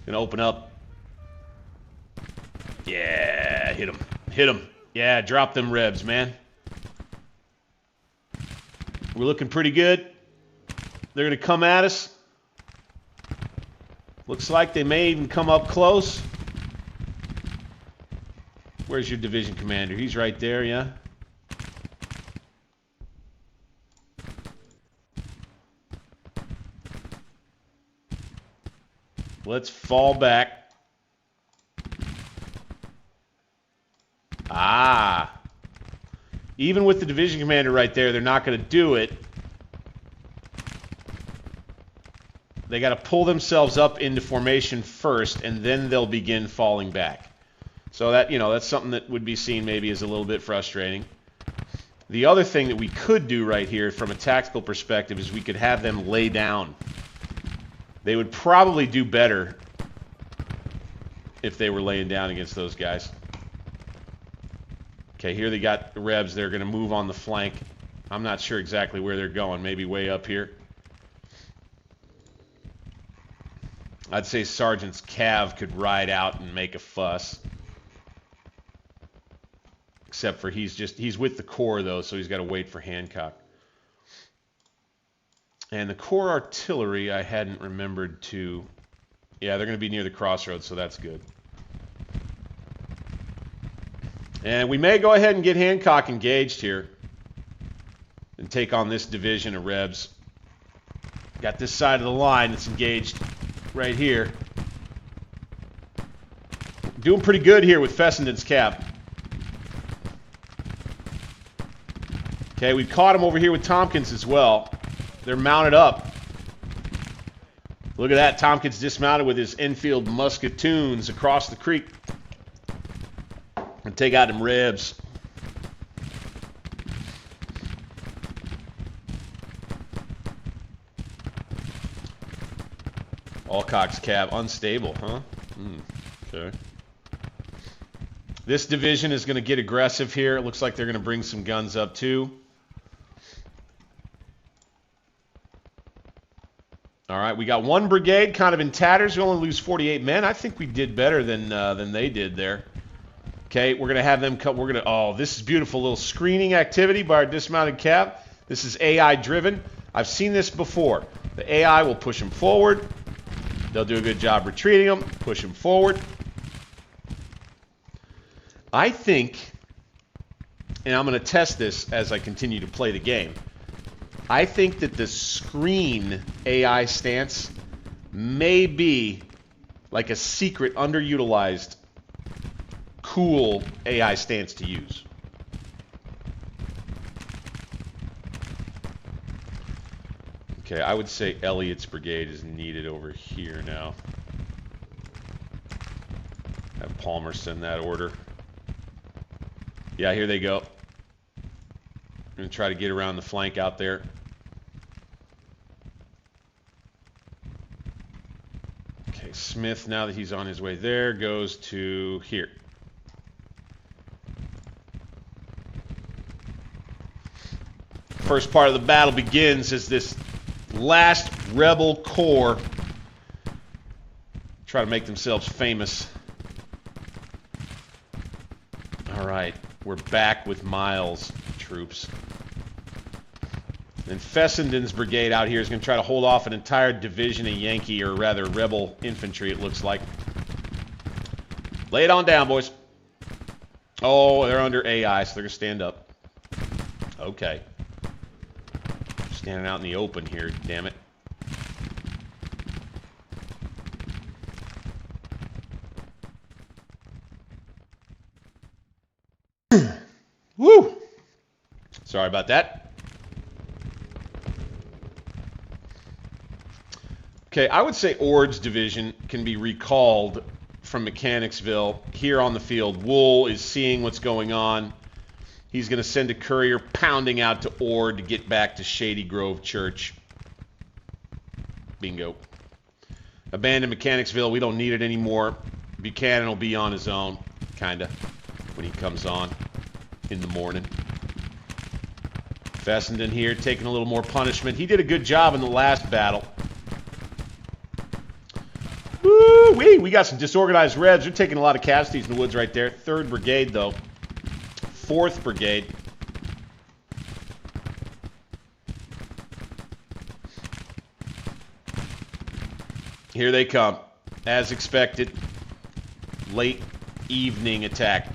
Gonna open up. Yeah, hit him. Hit him. Yeah, drop them rebs, man. We're looking pretty good. They're gonna come at us. Looks like they may even come up close. Where's your division commander? He's right there, yeah. Let's fall back. Ah. Even with the division commander right there, they're not going to do it. They got to pull themselves up into formation first, and then they'll begin falling back. So that, you know, that's something that would be seen maybe as a little bit frustrating. The other thing that we could do right here from a tactical perspective is we could have them lay down. They would probably do better if they were laying down against those guys. Okay, here they got the Rebs. They're going to move on the flank. I'm not sure exactly where they're going. Maybe way up here. I'd say Sergeant's Cav could ride out and make a fuss. Except for he's with the Corps, though, so he's got to wait for Hancock. And the Corps artillery, I hadn't remembered to... Yeah, they're going to be near the crossroads, so that's good. And we may go ahead and get Hancock engaged here and take on this division of Rebs. Got this side of the line that's engaged right here. Doing pretty good here with Fessenden's Cap. Okay, we've caught him over here with Tompkins as well. They're mounted up. Look at that. Tompkins dismounted with his Enfield musketoons across the creek. And take out them Rebs. Alcock's Cab. Unstable, huh? Okay. This division is going to get aggressive here. It looks like they're going to bring some guns up too. All right, we got one brigade kind of in tatters. We only lose 48 men. I think we did better than they did there. Okay, we're going to have them cut. We're going to, oh, this is beautiful little screening activity by our dismounted cab. This is AI driven. I've seen this before. The AI will push them forward. They'll do a good job retreating them, push them forward. I think, and I'm going to test this as I continue to play the game, I think that the screen AI stance may be like a secret, underutilized, cool AI stance to use. Okay, I would say Elliott's brigade is needed over here now. Have Palmer send that order. Yeah, here they go. I'm going to try to get around the flank out there. Okay, Smith, now that he's on his way there, goes to here. First part of the battle begins as this last rebel corps try to make themselves famous. All right, we're back with Miles' troops. And Fessenden's brigade out here is going to try to hold off an entire division of Yankee, or rather rebel infantry, it looks like. Lay it on down, boys. Oh, they're under AI, so they're going to stand up. Okay. Standing out in the open here, damn it. Woo! Sorry about that. Okay, I would say Ord's division can be recalled from Mechanicsville here on the field. Wool is seeing what's going on. He's going to send a courier pounding out to Ord to get back to Shady Grove Church. Bingo. Abandon Mechanicsville. We don't need it anymore. Buchanan will be on his own, kind of, when he comes on in the morning. Fessenden here taking a little more punishment. He did a good job in the last battle. Woo-wee! We got some disorganized Reds. They're taking a lot of casualties in the woods right there. 3rd Brigade, though. 4th Brigade. Here they come. As expected. Late evening attack.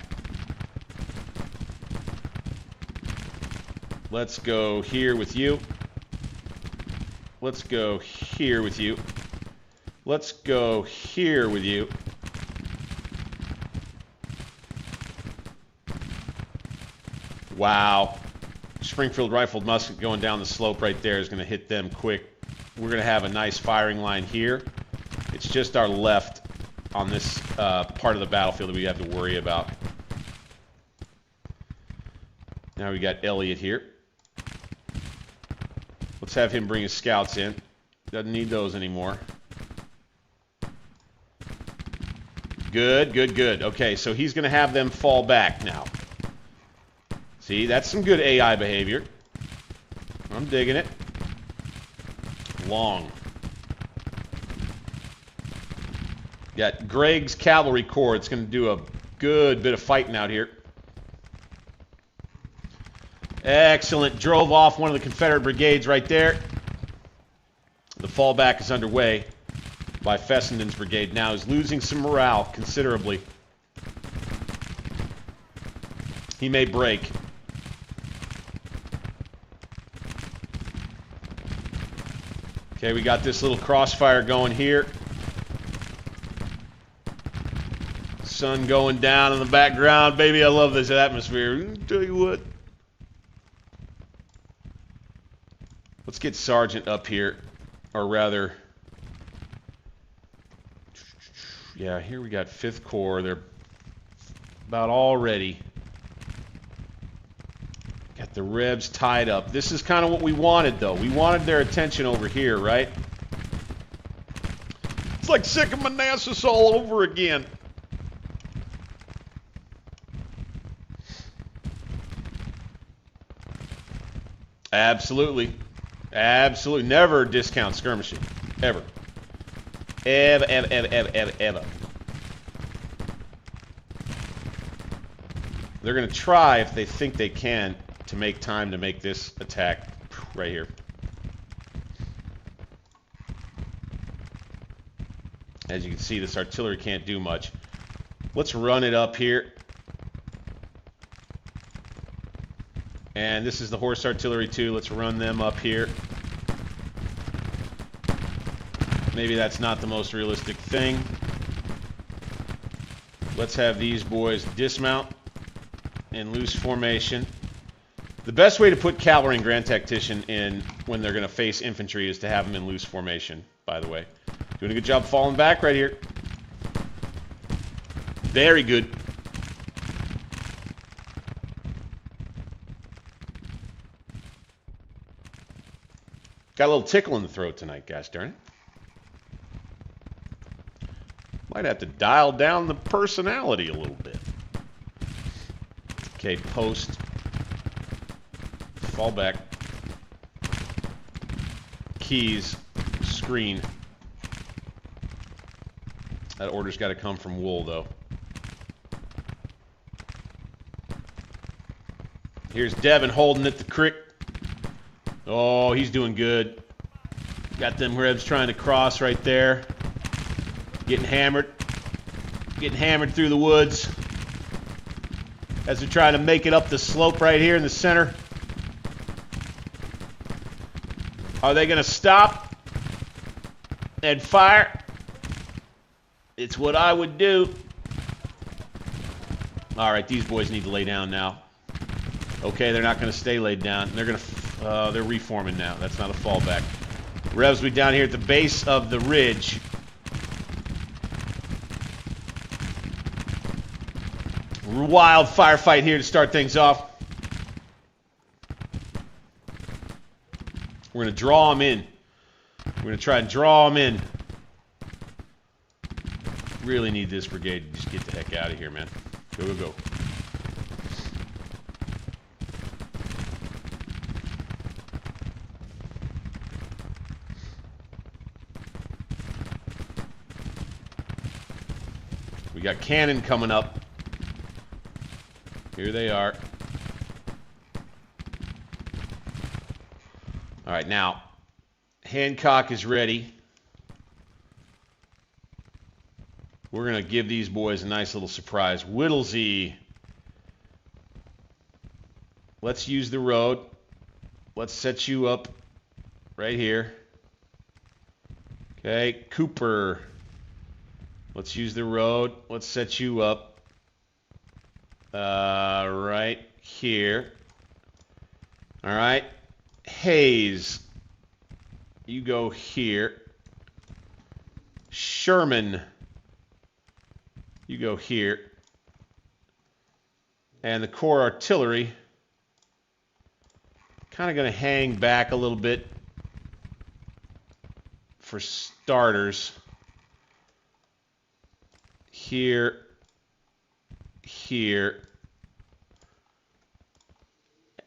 Let's go here with you. Let's go here with you. Let's go here with you. Wow. Springfield rifled musket going down the slope right there is going to hit them quick. We're going to have a nice firing line here. It's just our left on this part of the battlefield that we have to worry about. Now we got Elliott here. Let's have him bring his scouts in. Doesn't need those anymore. Good, good, good. Okay, so he's going to have them fall back now. See, that's some good AI behavior. I'm digging it. Long. Got Gregg's Cavalry Corps. It's going to do a good bit of fighting out here. Excellent. Drove off one of the Confederate brigades right there. The fallback is underway by Fessenden's brigade. Now he's losing some morale considerably. He may break. Okay, we got this little crossfire going here. Sun going down in the background. Baby, I love this atmosphere. Tell you what. Let's get Sergeant up here. Or rather... yeah, here we got 5th Corps. They're about all ready. Got the Rebs tied up. This is kind of what we wanted, though. We wanted their attention over here, right? It's like Second Manassas all over again. Absolutely. Absolutely. Never discount skirmishing. Ever. Ever, ever, ever, ever, ever, ever. They're going to try, if they think they can, to make time to make this attack right here. As you can see, this artillery can't do much. Let's run it up here. And this is the horse artillery too. Let's run them up here. Maybe that's not the most realistic thing. Let's have these boys dismount in loose formation. The best way to put cavalry and Grand Tactician in when they're going to face infantry is to have them in loose formation, by the way. Doing a good job falling back right here. Very good. Got a little tickle in the throat tonight, gosh darn it. Might have to dial down the personality a little bit. Okay, post. Fall back. Keys. Screen. That order's got to come from Wool, though. Here's Devin holding at the crick. Oh, he's doing good. Got them Rebs trying to cross right there. Getting hammered. Getting hammered through the woods. As they're trying to make it up the slope right here in the center. Are they going to stop and fire? It's what I would do. All right, these boys need to lay down now. Okay, they're not going to stay laid down. They're going to, they're reforming now. That's not a fallback. Revs will be down here at the base of the ridge. Wild firefight here to start things off. We're going to draw them in. We're going to try and draw them in. Really need this brigade to just get the heck out of here, man. Go, go, go. We got cannon coming up. Here they are. All right, now, Hancock is ready. We're going to give these boys a nice little surprise. Whittlesey. Let's use the road. Let's set you up right here. Okay, Cooper. Let's use the road. Let's set you up right here. All right. Hayes. You go here. Sherman. You go here. And the Corps Artillery kind of going to hang back a little bit for starters. Here, here,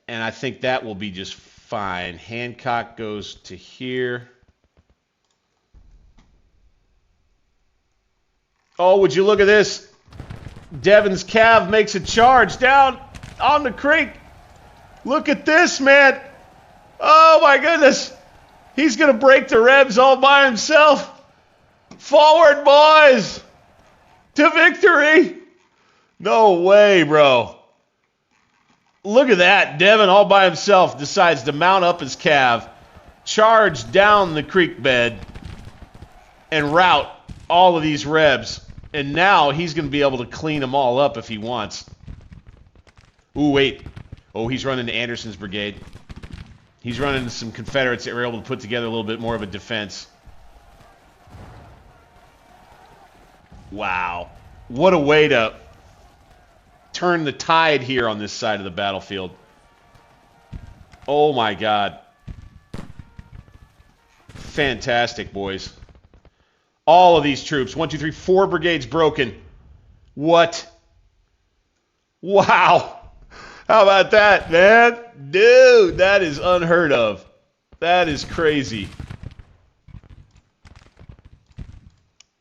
and I think that will be just fine. Hancock goes to here. Oh, would you look at this? Devin's Cav makes a charge down on the creek. Look at this, man. Oh, my goodness. He's going to break the Rebs all by himself. Forward, boys. To victory! No way, bro. Look at that. Devin all by himself decides to mount up his Cav, charge down the creek bed, and rout all of these Rebs. And now he's going to be able to clean them all up if he wants. Ooh, wait. Oh, he's running to Anderson's brigade. He's running to some Confederates that were able to put together a little bit more of a defense. Wow. What a way to turn the tide here on this side of the battlefield. Oh my God. Fantastic, boys. All of these troops, 1, 2, 3, 4 brigades broken. What? Wow. How about that, man? Dude, that is unheard of. That is crazy.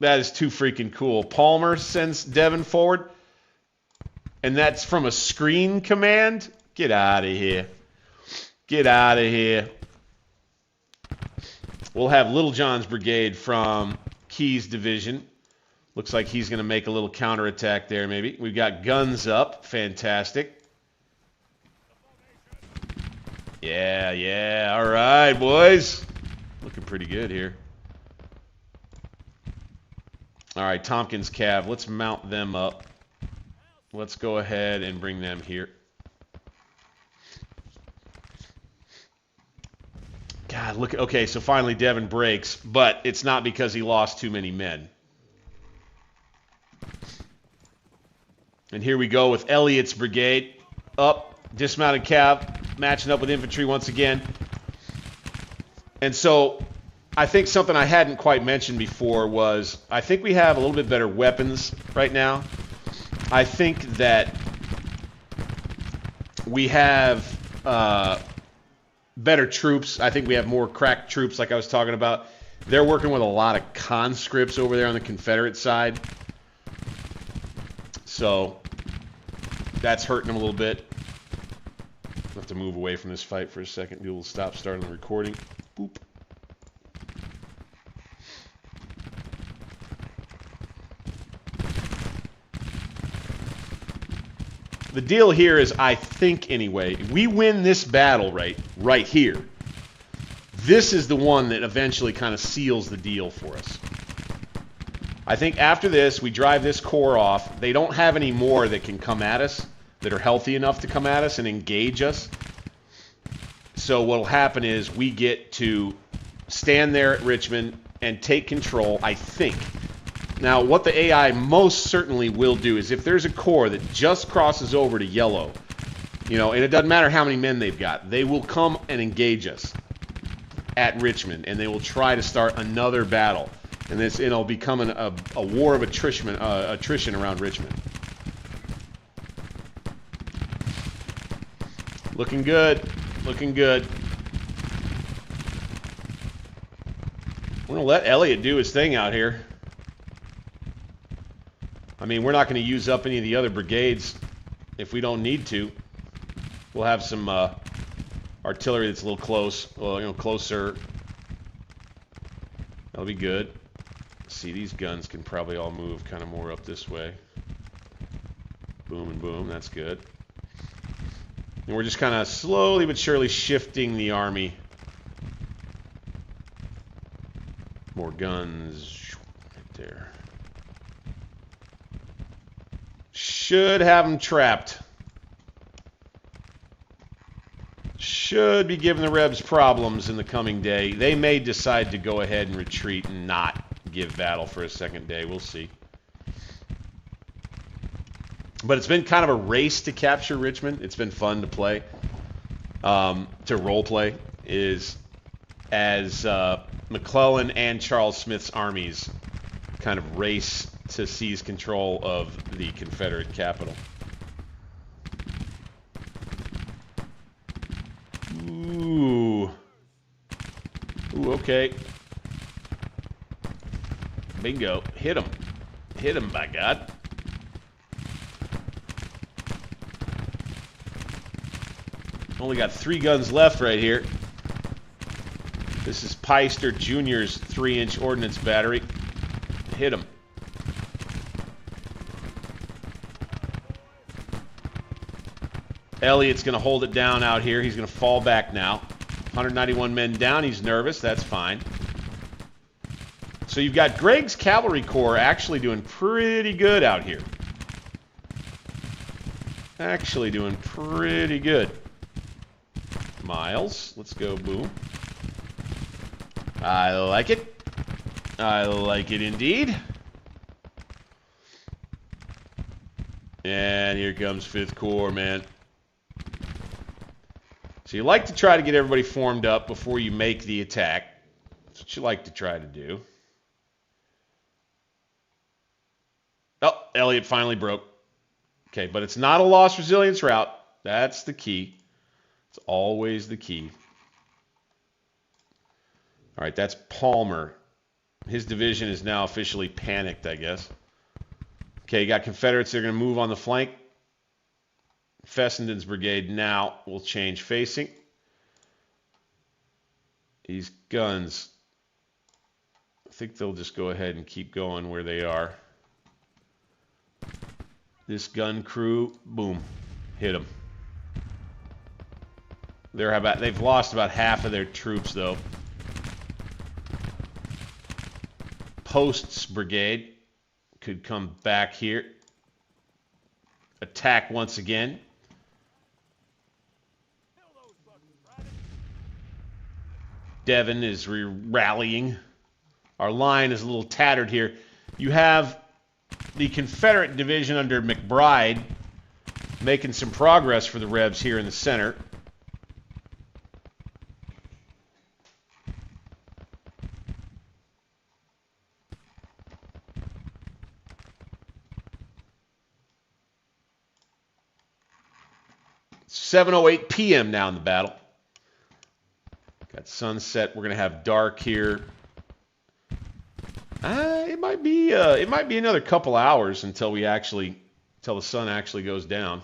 That is too freaking cool. Palmer sends Devin forward. And that's from a screen command? Get out of here. Get out of here. We'll have Little John's brigade from Key's division. Looks like he's going to make a little counterattack there maybe. We've got guns up. Fantastic. Yeah, yeah. All right, boys. Looking pretty good here. All right, Tompkins Cav. Let's mount them up. Let's go ahead and bring them here. God, look. Okay, so finally Devin breaks, but it's not because he lost too many men. And here we go with Elliott's brigade. Up, dismounted Cav, matching up with infantry once again. And so I think something I hadn't quite mentioned before was I think we have a little bit better weapons right now. I think that we have better troops. I think we have more crack troops like I was talking about. They're working with a lot of conscripts over there on the Confederate side. So that's hurting them a little bit. I'll have to move away from this fight for a second. Do a little stop start on the recording. Boop. The deal here is, I think anyway, we win this battle right here. This is the one that eventually kind of seals the deal for us. I think after this, we drive this corps off. They don't have any more that can come at us, that are healthy enough to come at us and engage us. So what will happen is we get to stand there at Richmond and take control, I think. Now, what the AI most certainly will do is if there's a corps that just crosses over to yellow, you know, and it doesn't matter how many men they've got, they will come and engage us at Richmond, and they will try to start another battle. And it'll become a war of attrition around Richmond. Looking good. Looking good. We're going to let Elliott do his thing out here. I mean, we're not going to use up any of the other brigades if we don't need to. We'll have some artillery that's a little close, well, you know, closer. That'll be good. See, these guns can probably all move kind of more up this way. Boom and boom, that's good. And we're just kind of slowly but surely shifting the army. More guns right there. Should have them trapped. Should be giving the Rebs problems in the coming day. They may decide to go ahead and retreat and not give battle for a second day. We'll see. But it's been kind of a race to capture Richmond. It's been fun to play, to role play, is as McClellan and Charles Smith's armies kind of race to seize control of the Confederate capital. Ooh. Ooh, okay. Bingo. Hit him. Hit him, by God. Only got 3 guns left right here. This is Peister Jr.'s 3-inch ordnance battery. Hit him. Elliott's going to hold it down out here. He's going to fall back now. 191 men down. He's nervous. That's fine. So you've got Gregg's Cavalry Corps actually doing pretty good out here. Actually doing pretty good. Miles, let's go, boom. I like it. I like it indeed. And here comes 5th Corps, man. So you like to try to get everybody formed up before you make the attack. That's what you like to try to do. Oh, Elliott finally broke. Okay, but it's not a lost resilience route. That's the key. It's always the key. All right, that's Palmer. His division is now officially panicked, I guess. Okay, you got Confederates. They're going to move on the flank. Fessenden's brigade now will change facing. These guns, I think they'll just go ahead and keep going where they are. This gun crew, boom, hit them. They've lost about half of their troops, though. Post's brigade could come back here. Attack once again. Devon is rallying. Our line is a little tattered here. You have the Confederate division under McBride making some progress for the Rebs here in the center. 7:08 p.m. now in the battle. Got sunset. We're gonna have dark here. It might be another couple hours until the sun actually goes down.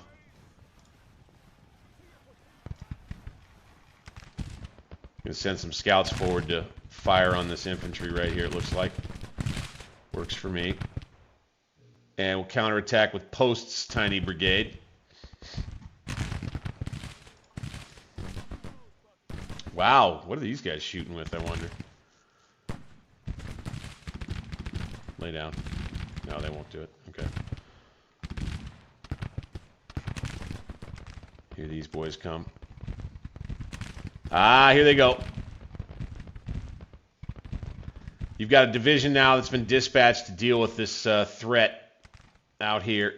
Gonna send some scouts forward to fire on this infantry right here. It looks like works for me. And we'll counterattack with Post's tiny brigade. Wow, what are these guys shooting with, I wonder? Lay down. No, they won't do it. Okay. Here these boys come. Ah, here they go. You've got a division now that's been dispatched to deal with this threat out here.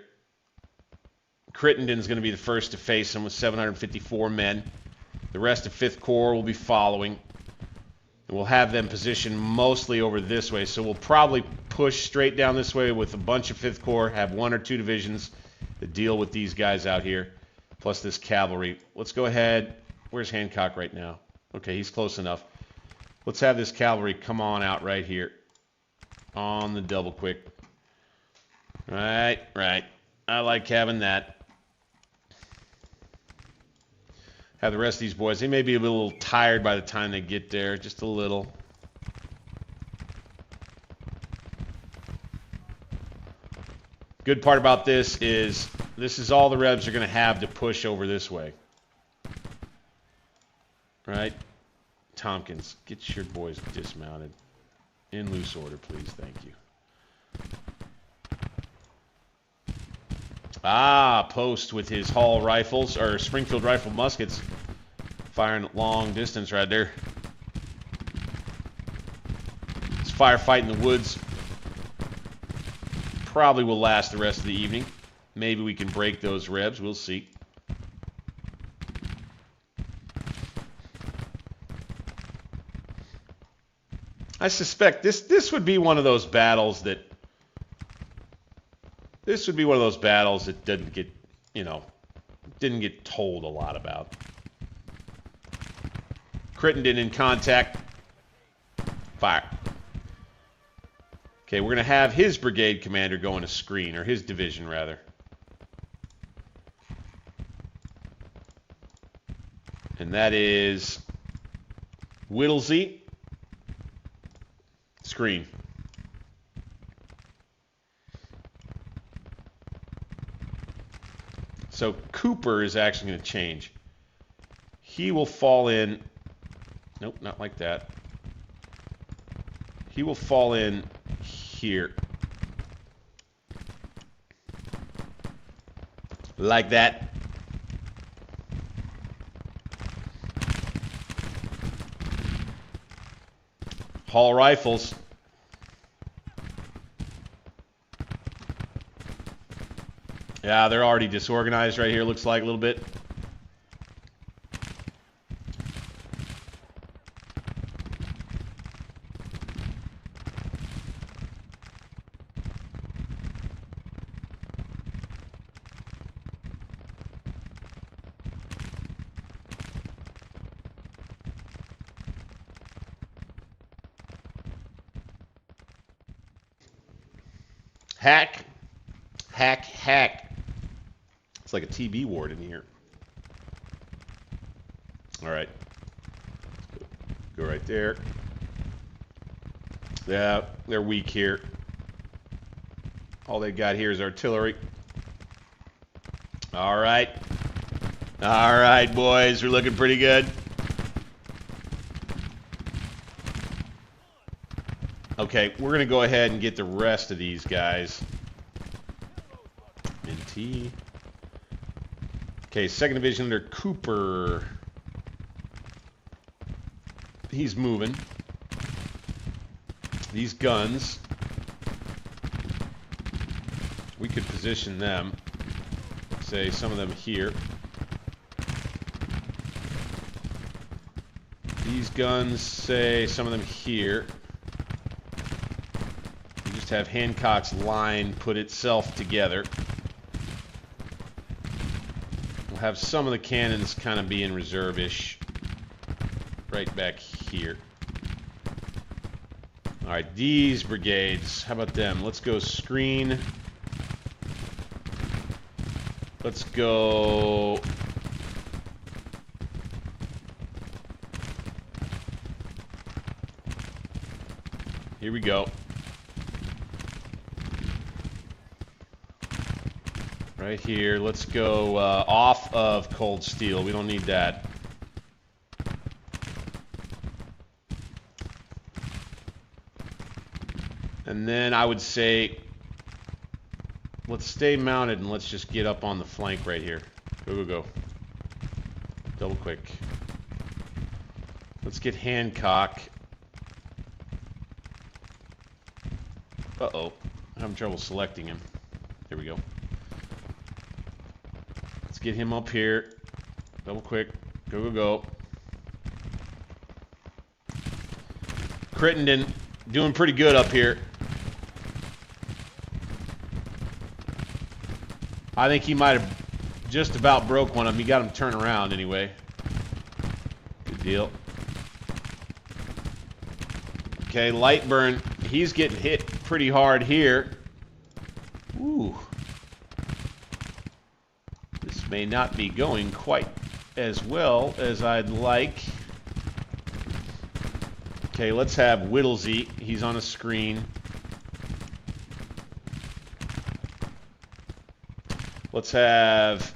Crittenden's going to be the first to face them with 754 men. The rest of 5th Corps will be following. And we'll have them positioned mostly over this way. So we'll probably push straight down this way with a bunch of 5th Corps, have 1 or 2 divisions that deal with these guys out here, plus this cavalry. Let's go ahead. Where's Hancock right now? Okay, he's close enough. Let's have this cavalry come on out right here on the double quick. Right. I like having that. Have the rest of these boys. They may be a little tired by the time they get there, just a little. Good part about this is all the Rebs are going to have to push over this way. Right? Tompkins, get your boys dismounted. In loose order, please. Thank you. Ah, Post with his Hall rifles, or Springfield rifle muskets, firing at long distance right there. This firefight in the woods probably will last the rest of the evening. Maybe we can break those Rebs. We'll see. I suspect this would be one of those battles that didn't get, didn't get told a lot about. Crittenden in contact. Fire. Okay, we're going to have his brigade commander going to screen, or his division rather. And that is Whittlesey. Screen. So Cooper is actually going to change. He will fall in. Nope, not like that. He will fall in here. Like that. Hall rifles. Yeah, they're already disorganized right here, looks like a little bit. Hack. Hack, hack. It's like a TB ward in here. All right. Go right there. Yeah, they're weak here. All they got here is artillery. All right. All right, boys. We're looking pretty good. Okay, we're going to go ahead and get the rest of these guys. NT. Okay, 2nd Division under Cooper. He's moving. These guns, we could position them, say some of them here. These guns, say some of them here. You just have Hancock's line put itself together. We'll have some of the cannons kind of be in reserve-ish right back here. All right, these brigades, how about them? Let's go screen. Let's go... Here we go. Right here. Let's go off of cold steel. We don't need that. And then I would say, let's stay mounted and let's just get up on the flank right here. Go, go, go. Double quick. Let's get Hancock. Uh-oh. I'm having trouble selecting him. There we go. Let's get him up here. Double quick. Go, go, go. Crittenden doing pretty good up here. I think he might have just about broke one of them. He got him turned around anyway. Good deal. Okay, Lightburn. He's getting hit pretty hard here. Ooh. This may not be going quite as well as I'd like. Okay, let's have Whittlesey. He's on a screen. Let's have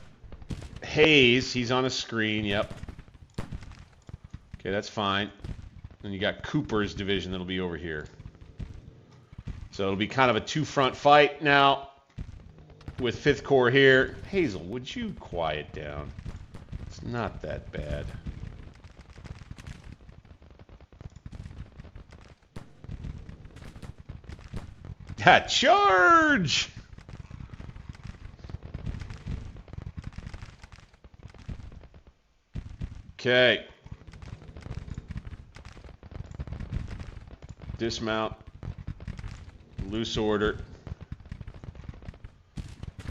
Hayes. He's on a screen. Yep. Okay, that's fine. And you got Cooper's division that'll be over here. So it'll be kind of a two-front fight now with 5th Corps here. Hazel, would you quiet down? It's not that bad. Charge! Okay. Dismount. Loose order.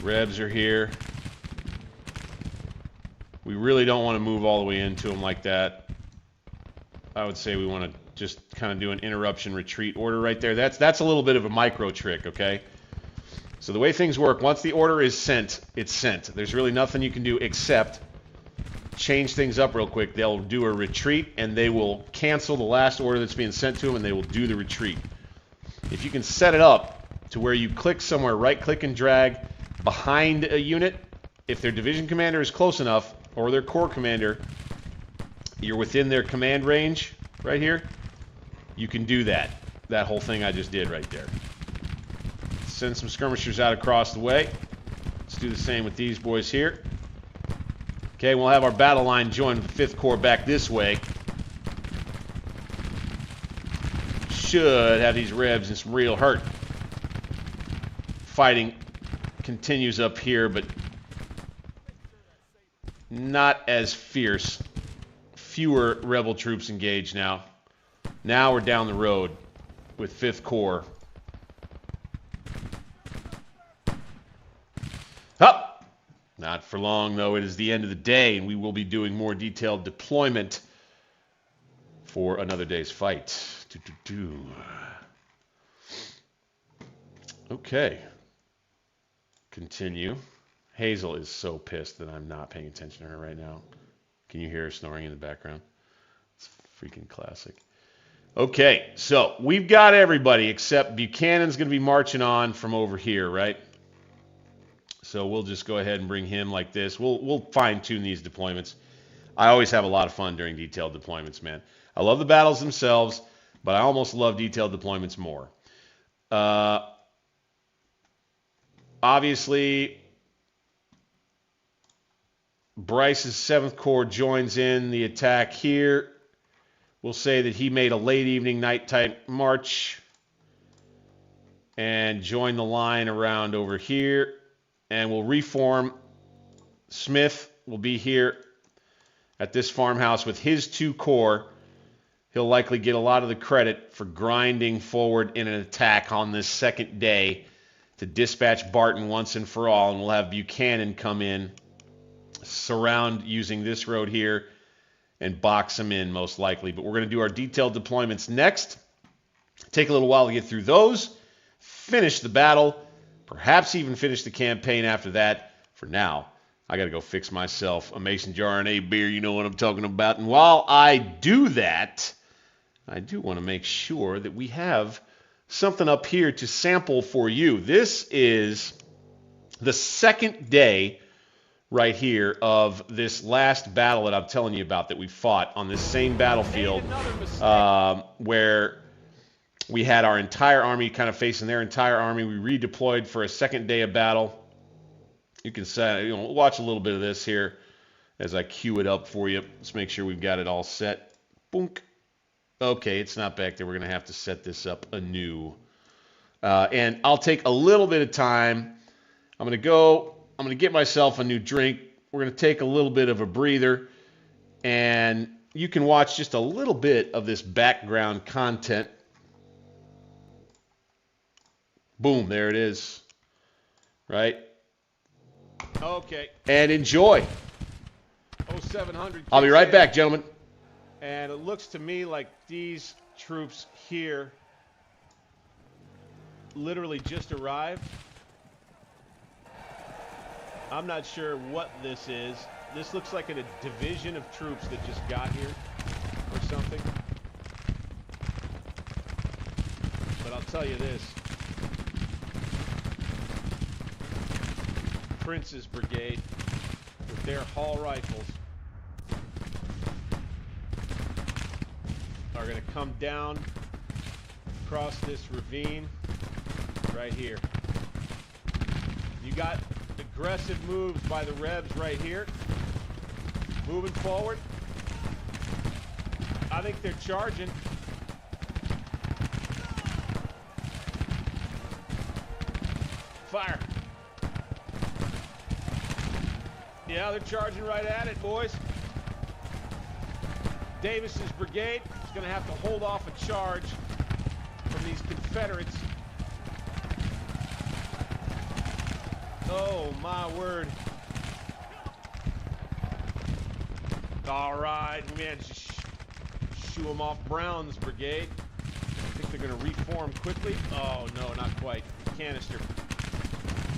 Rebs are here. We really don't want to move all the way into them like that. I would say we want to just kind of do an interruption retreat order right there. That's a little bit of a micro trick, okay? So the way things work, once the order is sent, it's sent. There's really nothing you can do except change things up real quick. They'll do a retreat and they will cancel the last order that's being sent to them and they will do the retreat. If you can set it up to where you click somewhere, right click and drag behind a unit, if their division commander is close enough or their corps commander, you're within their command range right here, you can do that. That whole thing I just did right there. Send some skirmishers out across the way. Let's do the same with these boys here. Okay, we'll have our battle line join the 5th Corps back this way. Should have these Rebs in some real hurt. Fighting continues up here, but not as fierce. Fewer rebel troops engaged now. Now we're down the road with 5th Corps. Up! Not for long, though. It is the end of the day, and we will be doing more detailed deployment for another day's fight. Okay. Continue. Hazel is so pissed that I'm not paying attention to her right now. Can you hear her snoring in the background? It's freaking classic. Okay, so we've got everybody except Buchanan's going to be marching on from over here, right? So we'll just go ahead and bring him like this. We'll fine-tune these deployments. I always have a lot of fun during detailed deployments, man. I love the battles themselves, but I almost love detailed deployments more. Obviously, Bryce's 7th Corps joins in the attack here. We'll say that he made a late evening nighttime march and joined the line around over here. And we'll reform. Smith will be here at this farmhouse with his 2 corps. He'll likely get a lot of the credit for grinding forward in an attack on this second day to dispatch Barton once and for all. And we'll have Buchanan come in surround using this road here and box them in most likely. But we're going to do our detailed deployments next. Take a little while to get through those, finish the battle, perhaps even finish the campaign after that. For now, I got to go fix myself a mason jar and a beer. You know what I'm talking about. And while I do that, I do want to make sure that we have something up here to sample for you. This is the second day right here of this last battle that I'm telling you about that we fought on this same battlefield where we had our entire army kind of facing their entire army. We redeployed for a second day of battle. You can say, watch a little bit of this here as I cue it up for you. Let's make sure we've got it all set. Boonk. Okay, it's not back there. We're going to have to set this up anew. And I'll take a little bit of time. I'm going to get myself a new drink. We're going to take a little bit of a breather. And you can watch just a little bit of this background content. Boom, there it is. Right? Okay. And enjoy. 0700. I'll be right back, gentlemen. And it looks to me like these troops here literally just arrived. I'm not sure what this is. This looks like a division of troops that just got here or something. But I'll tell you this. Prince's Brigade with their Hall rifles are going to come down across this ravine right here. You got aggressive moves by the Rebs right here. Moving forward. I think they're charging. Fire. Yeah, they're charging right at it, boys. Davis's brigade is going to have to hold off a charge from these Confederates. Oh, my word. All right, man, just shoo them off Brown's brigade. I think they're going to reform quickly. Oh, no, not quite. Canister.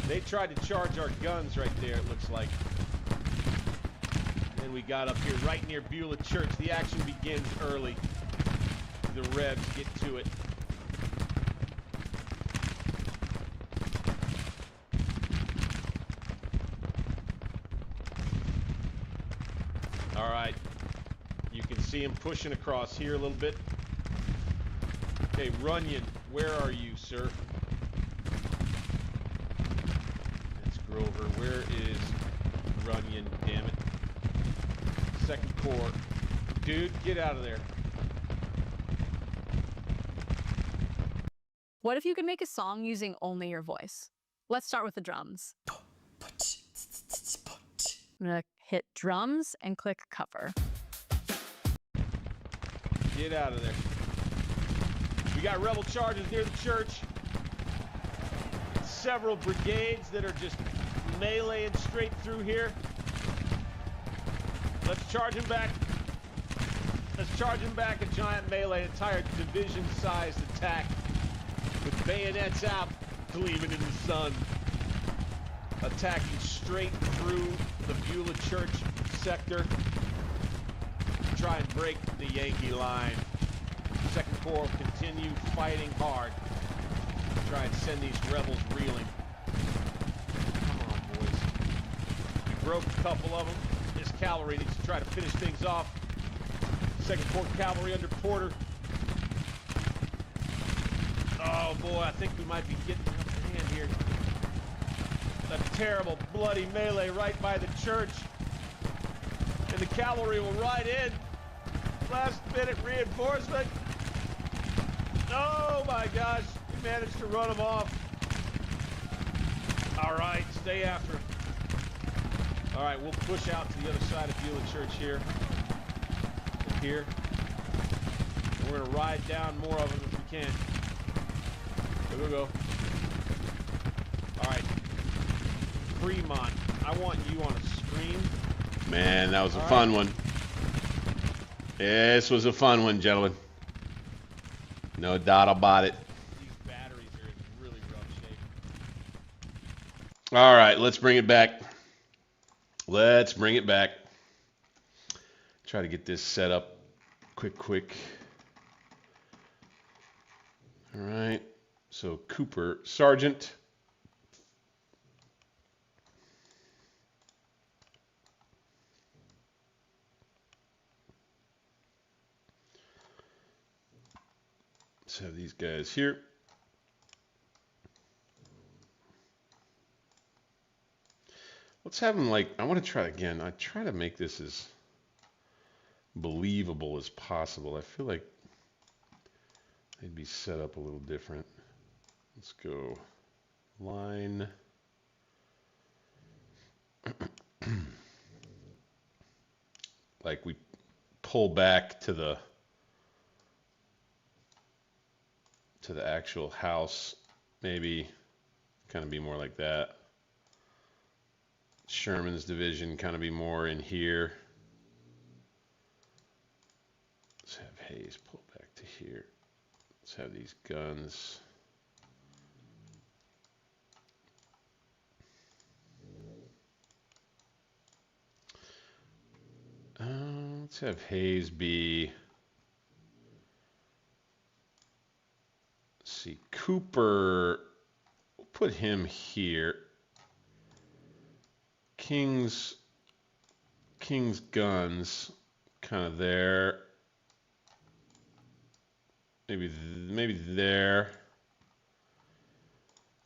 They tried to charge our guns right there, it looks like. And we got up here right near Beulah Church. The action begins early. The Rebs get to it. All right. You can see him pushing across here a little bit. Okay, Runyon, where are you, sir? That's Grover. Where is Runyon, damn it? Second Corps. Dude, get out of there. What if you could make a song using only your voice? Let's start with the drums. I'm gonna hit drums and click cover. Get out of there. We got rebel charges near the church. Several brigades that are just meleeing straight through here. Let's charge him back. Let's charge him back. A giant melee, entire division-sized attack with bayonets out, gleaming in the sun. Attacking straight through the Beulah Church sector. Try and break the Yankee line. Second Corps will continue fighting hard. Try and send these rebels reeling. Come on, boys. We broke a couple of them. This cavalry needs to try to finish things off. Second Corps cavalry under Porter. Oh boy, I think we might be getting the upper hand here. A terrible bloody melee right by the church. And the cavalry will ride in. Last minute reinforcement. Oh my gosh, we managed to run them off. All right, stay after them. All right, we'll push out to the other side of Beulah Church here. Up here. And we're gonna ride down more of them if we can. Here we go. All right. Fremont, I want you on a screen Man, that was a fun one. This was a fun one, gentlemen. No doubt about it. These batteries are in really rough shape. All right, let's bring it back. Let's bring it back. Try to get this set up quick. All right, so Cooper, Sergeant. Let's have these guys here. Let's have them like, I want to try again. I try to make this as believable as possible. I feel like they'd be set up a little different. Let's go line. Like we pull back to the actual house, maybe kind of be more like that. Sherman's division kind of be more in here. Let's have Hayes pull back to here. Let's have these guns. Let's have Hayes be, let's see, Cooper, we'll put him here. King's guns kind of there. Maybe there.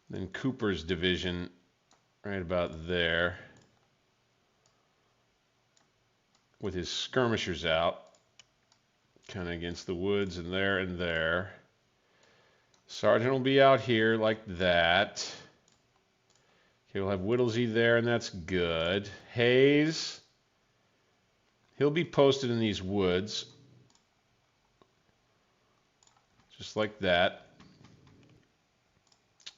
Then Cooper's division right about there, with his skirmishers out, kind of against the woods and there. Sergeant will be out here like that. Okay, we'll have Whittlesey there, and that's good. Hayes, he'll be posted in these woods, just like that.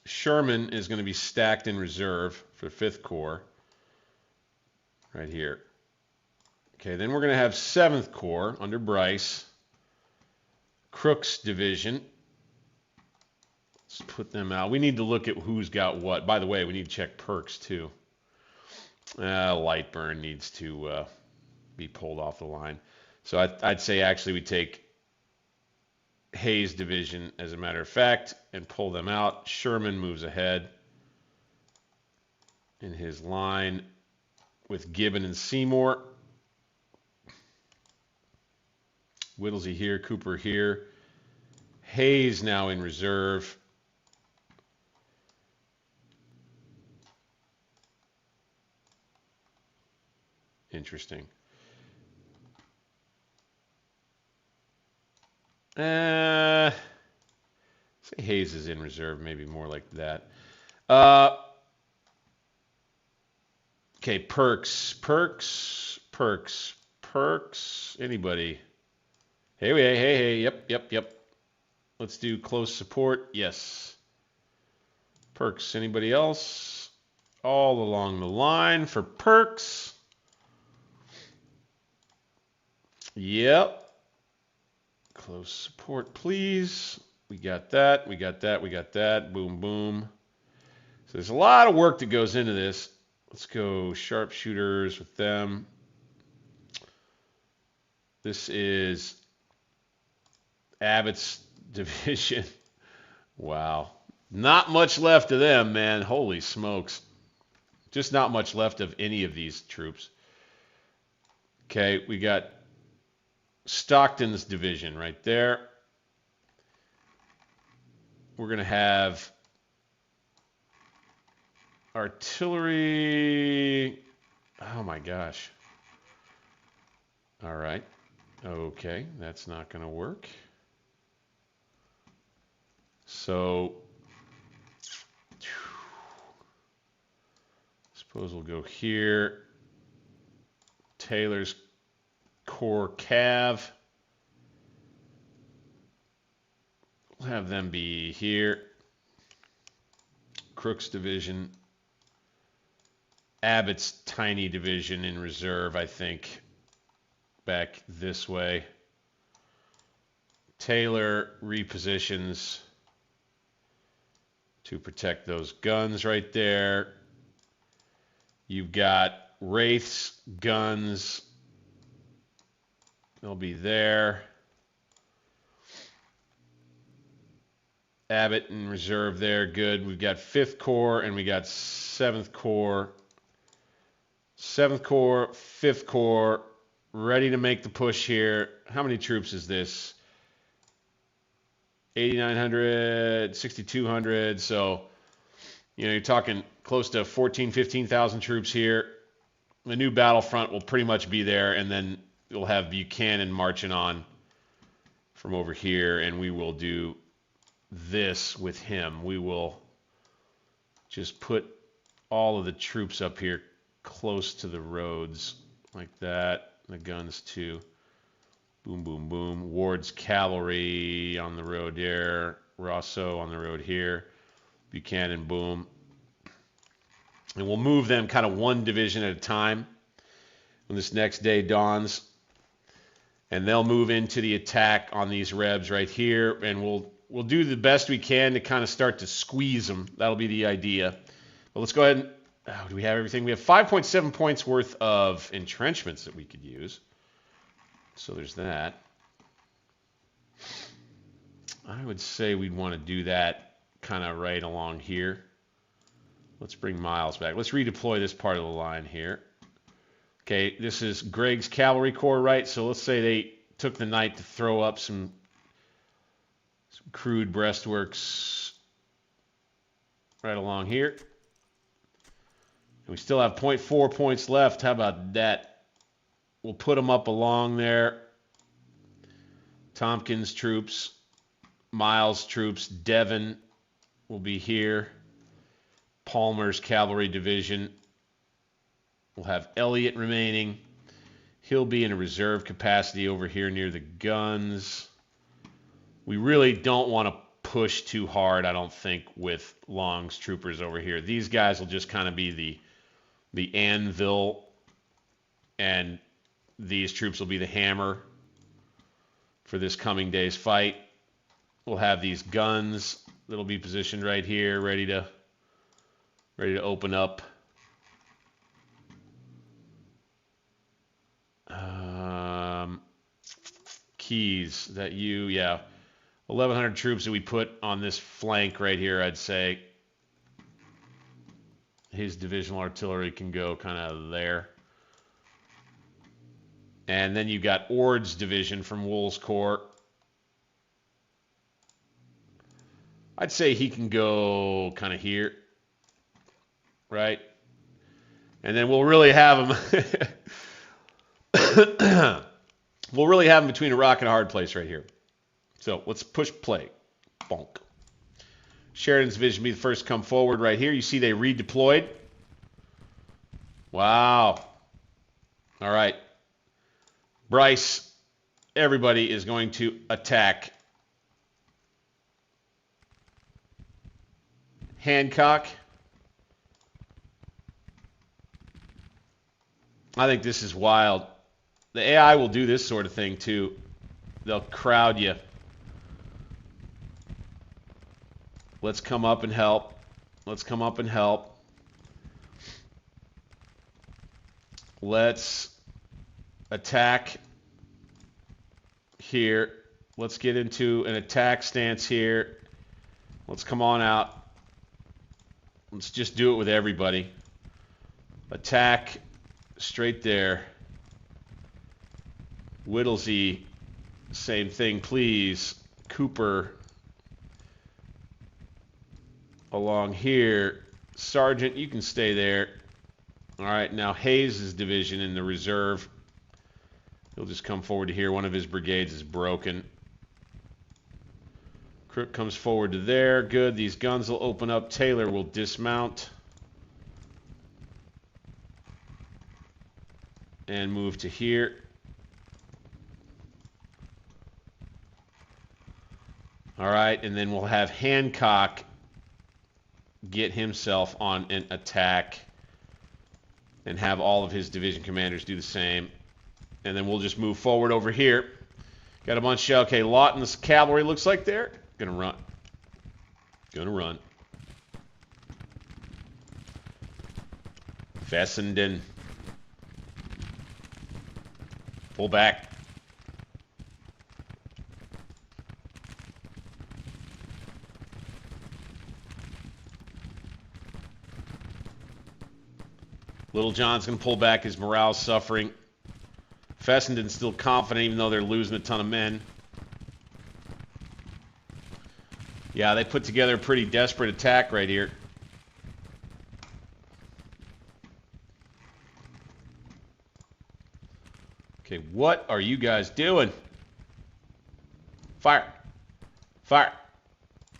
Sherman is going to be stacked in reserve for 5th Corps, right here. Okay, then we're going to have 7th Corps under Bryce. Crook's division. Let's put them out. We need to look at who's got what. By the way, we need to check perks too. Lightburn needs to be pulled off the line. So I'd say actually we take Hayes' division, as a matter of fact, and pull them out. Sherman moves ahead in his line with Gibbon and Seymour. Whittlesey here, Cooper here. Hayes now in reserve. Interesting. Say Hayes is in reserve, maybe more like that. Okay, perks. Anybody? Hey, yep. Let's do close support. Yes. Perks. Anybody else? All along the line for perks. Yep. Close support, please. We got that. Boom, boom. So there's a lot of work that goes into this. Let's go sharpshooters with them. This is Abbott's division. Wow. Not much left of them, man. Holy smokes. Just not much left of any of these troops. Okay, we got Stockton's division right there. We're going to have artillery. Oh my gosh. All right. Okay, that's not going to work. So, suppose we'll go here. Taylor's Corps Cav. We'll have them be here. Crook's division Abbott's tiny division in reserve, I think, back this way. Taylor repositions to protect those guns right there. You've got Wraith's guns. They'll be there. Abbott in reserve there. Good. We've got 5th Corps and we got 7th Corps. 7th Corps, 5th Corps, ready to make the push here. How many troops is this? 8,900, 6,200. So, you know, you're talking close to 14, 15,000 troops here. The new battlefront will pretty much be there, and then you'll have Buchanan marching on from over here, and we will do this with him. We will just put all of the troops up here close to the roads like that. The guns too. Boom, boom, boom. Ward's cavalry on the road there. Rosso on the road here. Buchanan, boom. And we'll move them kind of one division at a time when this next day dawns. And they'll move into the attack on these rebs right here. And we'll do the best we can to kind of start to squeeze them. That'll be the idea. But let's go ahead and... Oh, do we have everything? We have 5.7 points worth of entrenchments that we could use. So there's that. I would say we'd want to do that kind of right along here. Let's bring Miles back. Let's redeploy this part of the line here. Okay, this is Gregg's Cavalry Corps, right? So let's say they took the night to throw up some crude breastworks right along here. We still have 0.4 points left. How about that? We'll put them up along there. Tompkins troops, Miles troops, Devon will be here. Palmer's cavalry division. We'll have Elliott remaining. He'll be in a reserve capacity over here near the guns. We really don't want to push too hard, I don't think, with Long's troopers over here. These guys will just kind of be the anvil, and these troops will be the hammer for this coming day's fight. We'll have these guns that'll be positioned right here, ready to open up. Keys, that you, yeah. 1,100 troops that we put on this flank right here, I'd say. His divisional artillery can go kind of there. And then you've got Ord's division from Wool's Corps. I'd say he can go kind of here. Right? And then we'll really have him... we'll really have him between a rock and a hard place right here. So let's push play. Bonk. Sheridan's division be the first to come forward right here. You see they redeployed. Wow. All right. Bryce, everybody is going to attack. Hancock. I think this is wild. The AI will do this sort of thing too. They'll crowd you. Let's come up and help. Let's come up and help. Let's attack here. Let's get into an attack stance here. Let's come on out. Let's just do it with everybody. Attack straight there. Whittlesey, same thing, please. Cooper along here. Sergeant, you can stay there. All right, now Hayes' division in the reserve. He'll just come forward to here. One of his brigades is broken. Crook comes forward to there. Good. These guns will open up. Taylor will dismount and move to here. All right, and then we'll have Hancock get himself on an attack and have all of his division commanders do the same. And then we'll just move forward over here. Got a bunch of, okay, Lawton's cavalry looks like they're gonna run. Gonna run. Fessenden. Pull back. Little John's going to pull back. His morale's suffering. Fessenden's still confident even though they're losing a ton of men. Yeah, they put together a pretty desperate attack right here. Okay, what are you guys doing? Fire. Fire.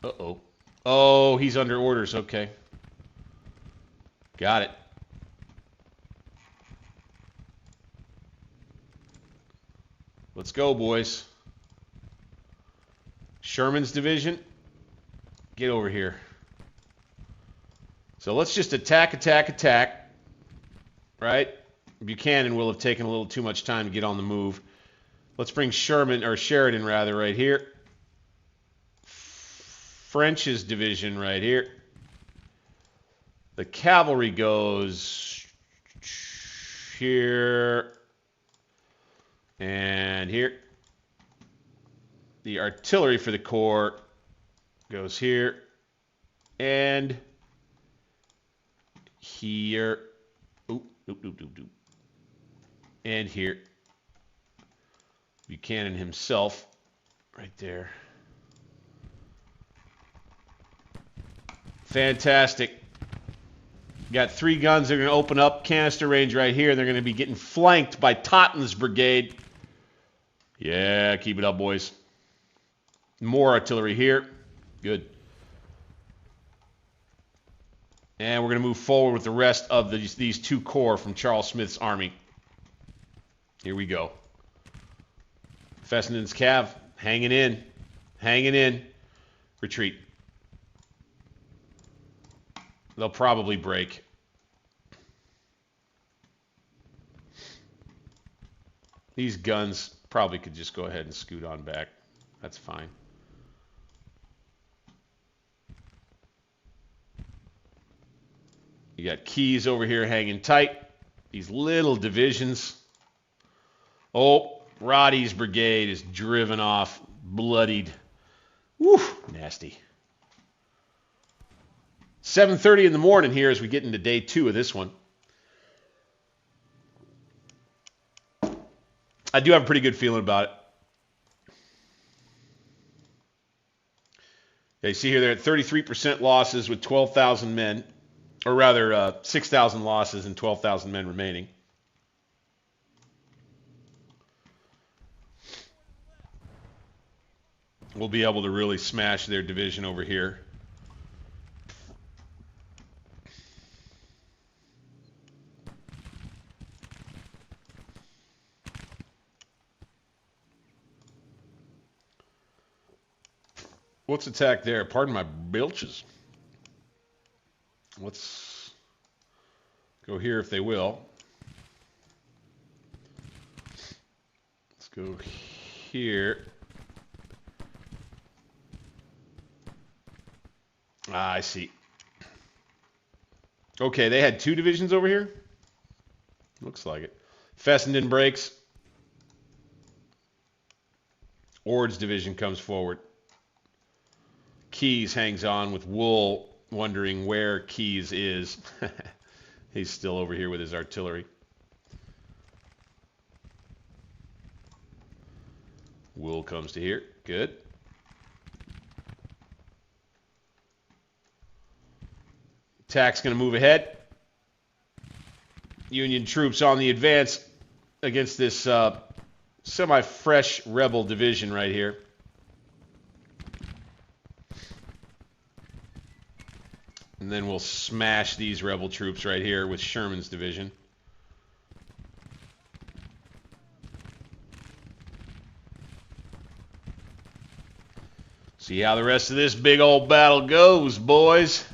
Uh-oh. Oh, he's under orders. Okay. Got it. Let's go, boys. Sherman's division, get over here. So let's just attack, attack, attack. Right? Buchanan will have taken a little too much time to get on the move. Let's bring Sherman, or Sheridan rather, right here. French's division right here. The cavalry goes here and here. The artillery for the corps goes here and here. Oop, oop, oop, oop, oop. And here. Buchanan himself right there. Fantastic. Got 3 guns. They're going to open up canister range right here. They're going to be getting flanked by Totten's brigade. Yeah, keep it up, boys. More artillery here. Good. And we're going to move forward with the rest of these 2 corps from Charles Smith's army. Here we go. Fessenden's cav hanging in. Hanging in. Retreat. They'll probably break. These guns probably could just go ahead and scoot on back. That's fine. You got Keys over here hanging tight. These little divisions. Oh, Roddy's brigade is driven off, bloodied. Woo, nasty. 7:30 in the morning here as we get into day 2 of this one. I do have a pretty good feeling about it. Yeah, you see here they're at 33% losses with 12,000 men, or rather 6,000 losses and 12,000 men remaining. We'll be able to really smash their division over here. Let's attack there. Pardon my bilches. Let's go here if they will. Let's go here. Ah, I see. Okay, they had 2 divisions over here? Looks like it. Fessenden breaks. Ord's division comes forward. Keyes hangs on with Wool, wondering where Keyes is. He's still over here with his artillery. Wool comes to here. Good. Attack's going to move ahead. Union troops on the advance against this semi-fresh rebel division right here. And then we'll smash these rebel troops right here with Sherman's division. See how the rest of this big old battle goes, boys.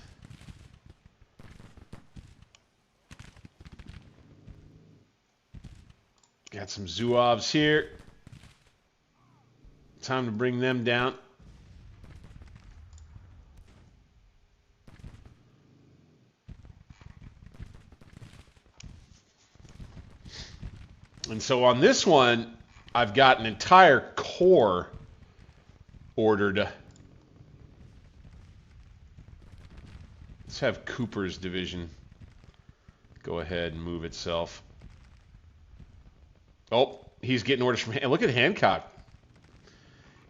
Got some Zouaves here. Time to bring them down. And so on this one, I've got an entire corps ordered. Let's have Cooper's division go ahead and move itself. Oh, he's getting orders from... Look at Hancock.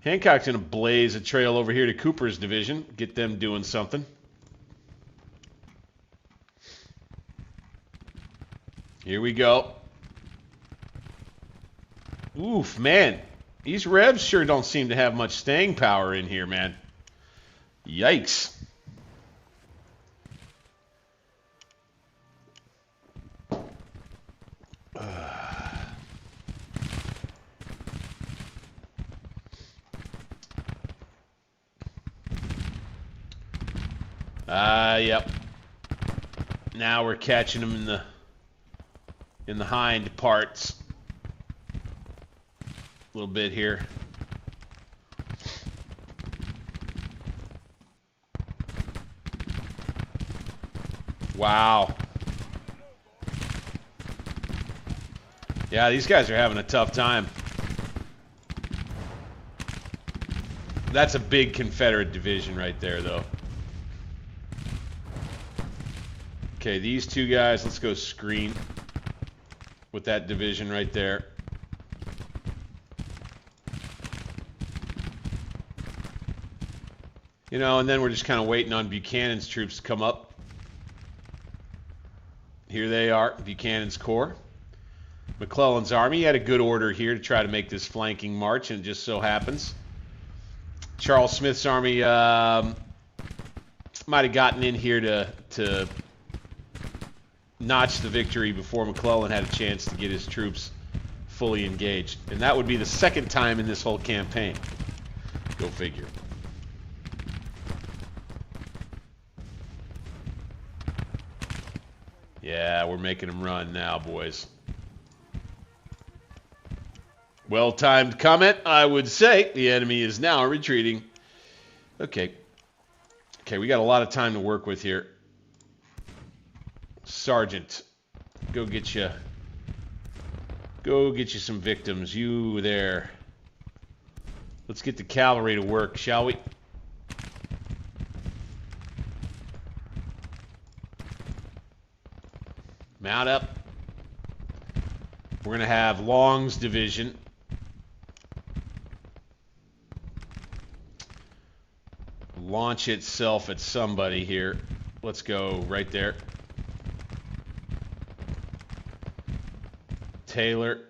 Hancock's going to blaze a trail over here to Cooper's division. Get them doing something. Here we go. Oof, man. These revs sure don't seem to have much staying power in here, man. Yikes. Yep. Now we're catching them in the hind parts. A little bit here. Wow. Yeah, these guys are having a tough time. That's a big Confederate division right there, though. Okay, these two guys, let's go screen with that division right there. You know, and then we're just kind of waiting on Buchanan's troops to come up. Here they are, Buchanan's corps. McClellan's army had a good order here to try to make this flanking march, and it just so happens Charles Smith's army might have gotten in here to notch the victory before McClellan had a chance to get his troops fully engaged. And that would be the second time in this whole campaign. Go figure. Yeah, we're making them run now, boys. Well-timed comment, I would say. The enemy is now retreating. Okay. Okay, we got a lot of time to work with here. Sergeant, go get you some victims. You there. Let's get the cavalry to work, shall we? Mount up. We're going to have Long's division. Launch itself at somebody here. Let's go right there. Taylor.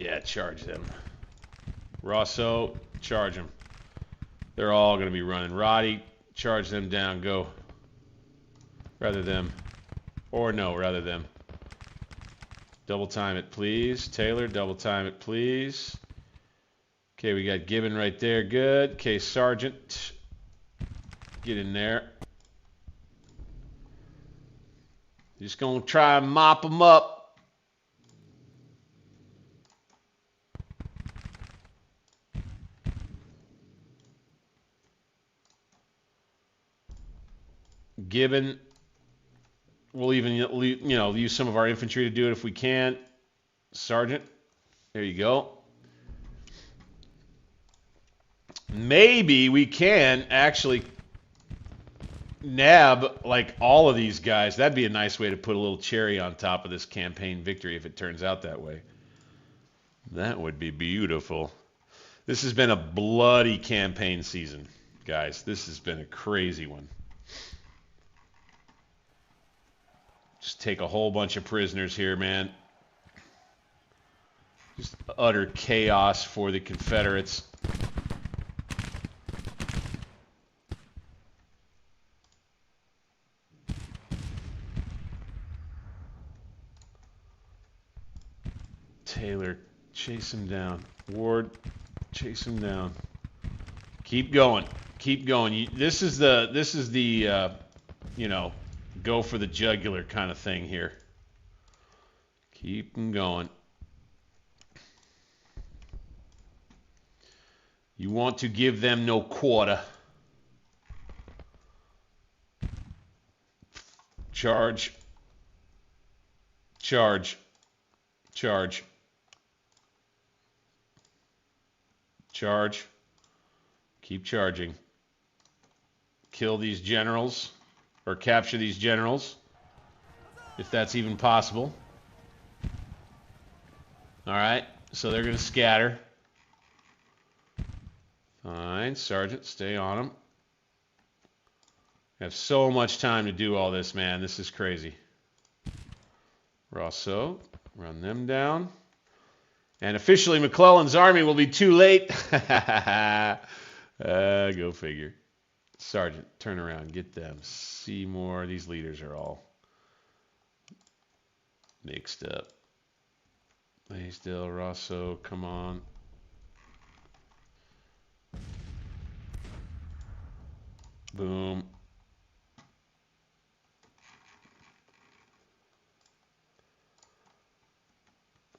Yeah, charge them. Rousseau, charge them. They're all going to be running. Roddy, charge them down. Go. Rather them. Or no, rather them. Double time it, please. Taylor, double time it, please. Okay, we got Gibbon right there. Good. Okay, Sergeant. Get in there. Just going to try and mop them up. Gibbon. We'll even, use some of our infantry to do it if we can. Sergeant. There you go. Maybe we can actually nab, like, all of these guys. That'd be a nice way to put a little cherry on top of this campaign victory if it turns out that way. That would be beautiful. This has been a bloody campaign season, guys. This has been a crazy one. Just take a whole bunch of prisoners here, man. Just utter chaos for the Confederates. Taylor, chase him down. Ward, chase him down. Keep going. Keep going. This is the go for the jugular kind of thing here. Keep them going. You want to give them no quarter. Charge. Charge. Charge. Charge. Keep charging. Kill these generals, or capture these generals, if that's even possible. All right, so they're going to scatter. Fine, Sergeant, stay on them. I have so much time to do all this, man. This is crazy. Rousseau, run them down. And officially, McClellan's army will be too late. Go figure. Sergeant, turn around. Get them. Seymour. These leaders are all mixed up. Blaisdell, Rousseau, come on. Boom.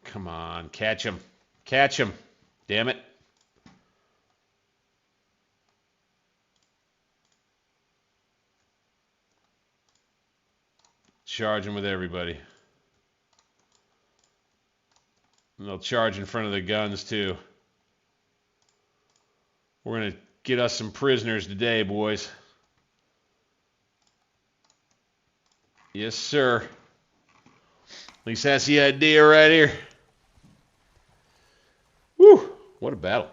Come on, catch him. Catch him. Damn it. Charge him with everybody. And they'll charge in front of the guns, too. We're going to get us some prisoners today, boys. Yes, sir. At least that's the idea right here. Whew, what a battle.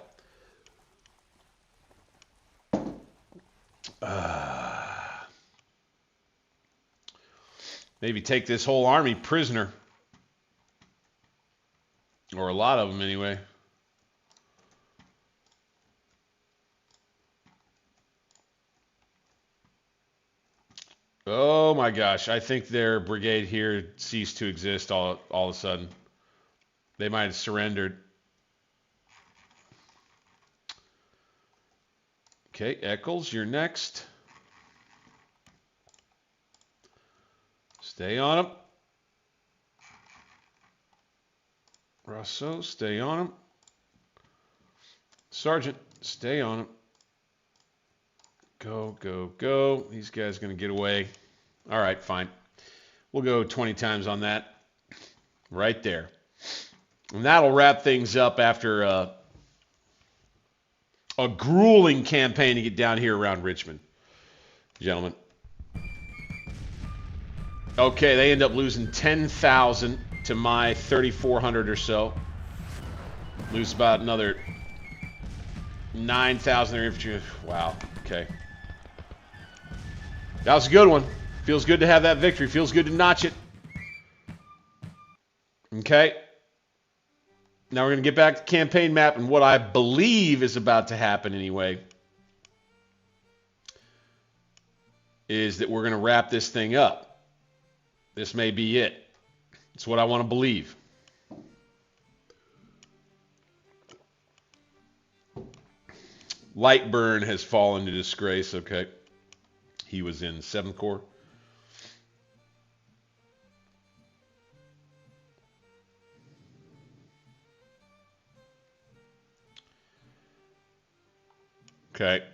Maybe take this whole army prisoner. Or a lot of them, anyway. Oh my gosh, I think their brigade here ceased to exist all of a sudden. They might have surrendered. Okay, Eccles, you're next. Stay on him. Rousseau, stay on him. Sergeant, stay on him. Go, go, go. These guys are going to get away. All right, fine. We'll go 20 times on that. Right there. And that'll wrap things up after a grueling campaign to get down here around Richmond, gentlemen. Okay, they end up losing 10,000 to my 3,400 or so. Lose about another 9,000 their infantry. Wow, okay. That was a good one. Feels good to have that victory. Feels good to notch it. Okay. Now we're going to get back to the campaign map, and what I believe is about to happen anyway is that we're going to wrap this thing up. This may be it. It's what I want to believe. Lightburn has fallen to disgrace. Okay. He was in 7th Corps. Okay.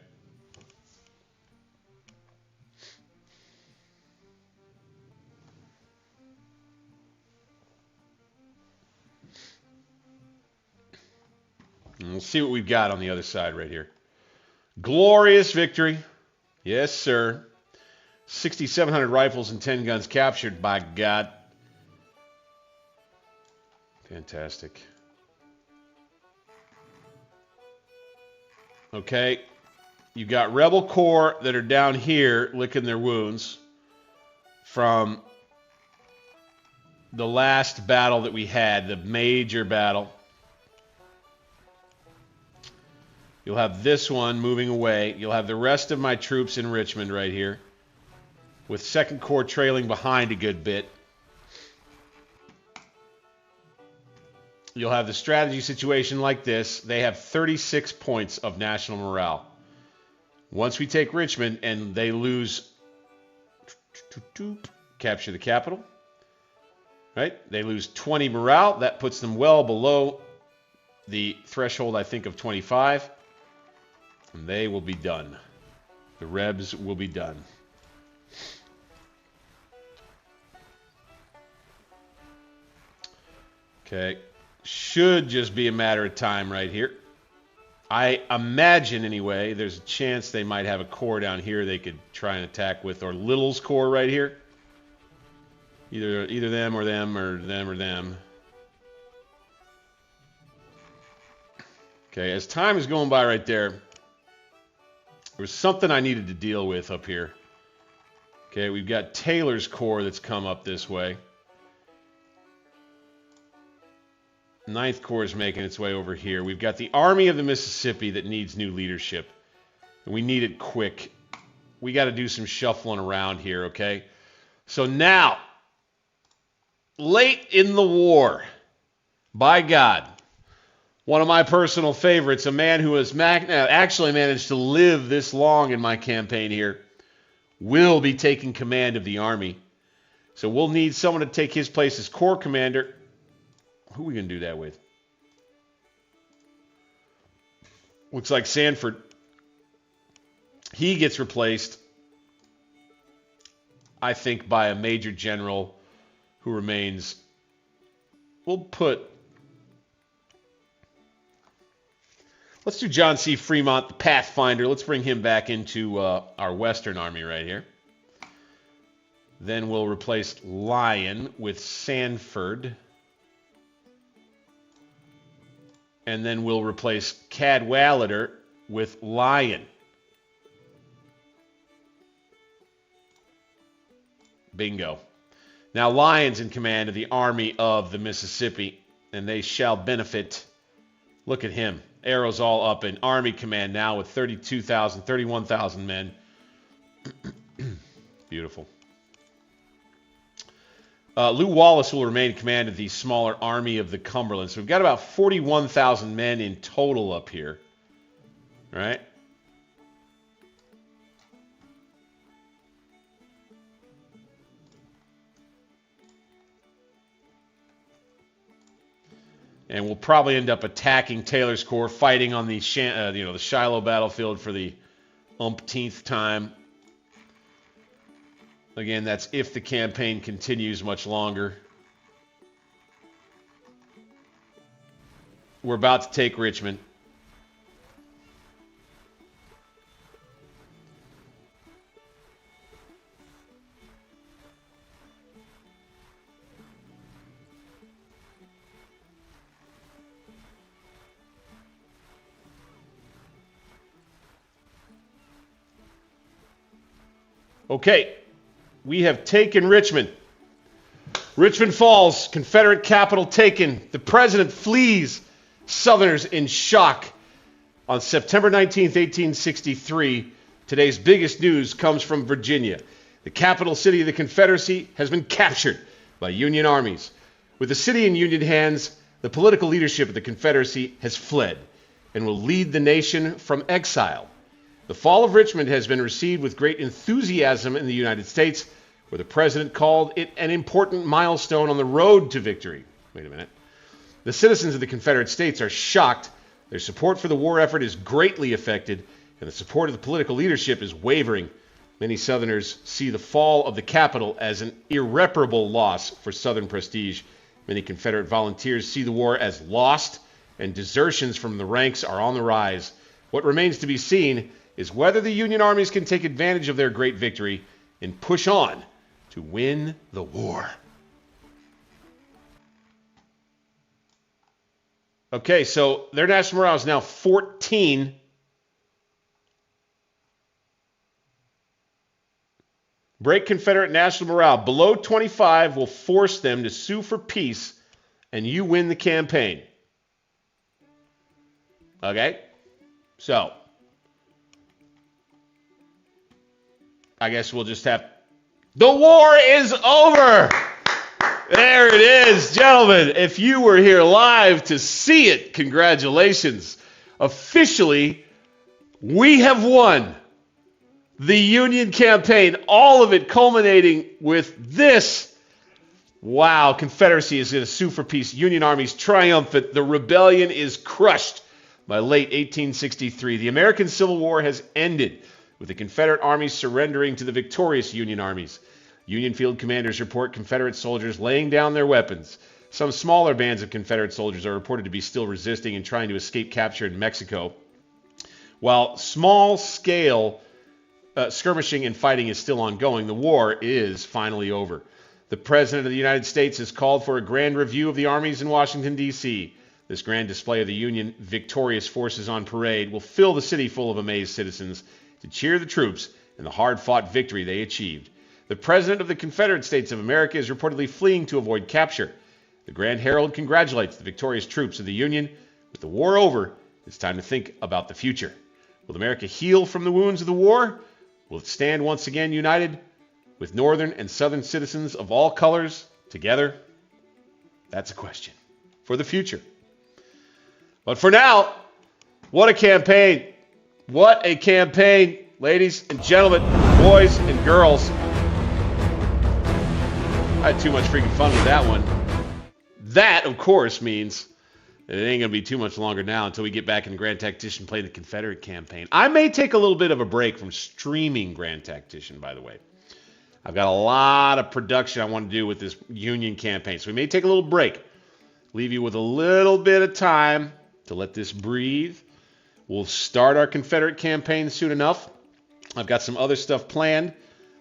And we'll see what we've got on the other side right here. Glorious victory. Yes, sir. 6,700 rifles and 10 guns captured, by God. Fantastic. Okay. You've got rebel corps that are down here licking their wounds from the last battle that we had, the major battle. You'll have this one moving away. You'll have the rest of my troops in Richmond right here, with 2nd Corps trailing behind a good bit. You'll have the strategy situation like this. They have 36 points of national morale. Once we take Richmond and they lose, capture the capital, right? They lose 20 morale. That puts them well below the threshold, I think, of 25. And they will be done. The Rebs will be done. Okay. Should just be a matter of time right here. I imagine, anyway, there's a chance they might have a corps down here they could try and attack with, or Little's corps right here. Either them or them or them or them. Okay, as time is going by right there, there was something I needed to deal with up here. Okay, we've got Taylor's corps that's come up this way. Ninth Corps is making its way over here. We've got the Army of the Mississippi that needs new leadership. And we need it quick. We got to do some shuffling around here, okay? So now, late in the war, by God, one of my personal favorites, a man who has actually managed to live this long in my campaign here, will be taking command of the Army. So we'll need someone to take his place as Corps Commander. Who are we going to do that with? Looks like Sanford. He gets replaced, I think, by a Major General who remains. We'll put... Let's do John C. Fremont, the Pathfinder. Let's bring him back into our Western Army right here. Then we'll replace Lyon with Sanford. And then we'll replace Cadwalader with Lyon. Bingo. Now Lyon's in command of the Army of the Mississippi, and they shall benefit. Look at him. Arrows all up in Army command now with 32,000, 31,000 men. Beautiful. Lew Wallace will remain in command of the smaller Army of the Cumberland. So we've got about 41,000 men in total up here. All right? And we'll probably end up attacking Taylor's Corps, fighting on the the Shiloh battlefield for the umpteenth time. Again, that's if the campaign continues much longer. We're about to take Richmond. Okay. We have taken Richmond. Richmond falls. Confederate capital taken. The president flees. Southerners in shock. On September 19th, 1863, today's biggest news comes from Virginia. The capital city of the Confederacy has been captured by Union armies. With the city in Union hands, the political leadership of the Confederacy has fled and will lead the nation from exile. The fall of Richmond has been received with great enthusiasm in the United States, where the president called it an important milestone on the road to victory. Wait a minute. The citizens of the Confederate States are shocked. Their support for the war effort is greatly affected, and the support of the political leadership is wavering. Many Southerners see the fall of the capital as an irreparable loss for Southern prestige. Many Confederate volunteers see the war as lost, and desertions from the ranks are on the rise. What remains to be seen is whether the Union armies can take advantage of their great victory and push on to win the war. Okay, so their national morale is now 14. Break Confederate national morale below 25 will force them to sue for peace, and you win the campaign. Okay? So, I guess we'll just have... The war is over! There it is, gentlemen. If you were here live to see it, congratulations. Officially, we have won the Union campaign, all of it culminating with this. Wow, Confederacy is going to sue for peace. Union armies triumphant. The rebellion is crushed. By late 1863, the American Civil War has ended, with the Confederate armies surrendering to the victorious Union armies. Union field commanders report Confederate soldiers laying down their weapons. Some smaller bands of Confederate soldiers are reported to be still resisting and trying to escape capture in Mexico. While small-scale skirmishing and fighting is still ongoing, the war is finally over. The President of the United States has called for a grand review of the armies in Washington, D.C. This grand display of the Union victorious forces on parade will fill the city full of amazed citizens to cheer the troops in the hard-fought victory they achieved. The President of the Confederate States of America is reportedly fleeing to avoid capture. The Grand Herald congratulates the victorious troops of the Union. With the war over, it's time to think about the future. Will America heal from the wounds of the war? Will it stand once again united with Northern and Southern citizens of all colors together? That's a question for the future. But for now, what a campaign. What a campaign, ladies and gentlemen, boys and girls. I had too much freaking fun with that one. That, of course, means that it ain't going to be too much longer now until we get back in Grand Tactician play the Confederate campaign. I may take a little bit of a break from streaming Grand Tactician, by the way. I've got a lot of production I want to do with this Union campaign, so we may take a little break. Leave you with a little bit of time to let this breathe. We'll start our Confederate campaign soon enough. I've got some other stuff planned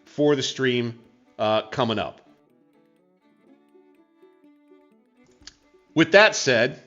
for the stream coming up. With that said,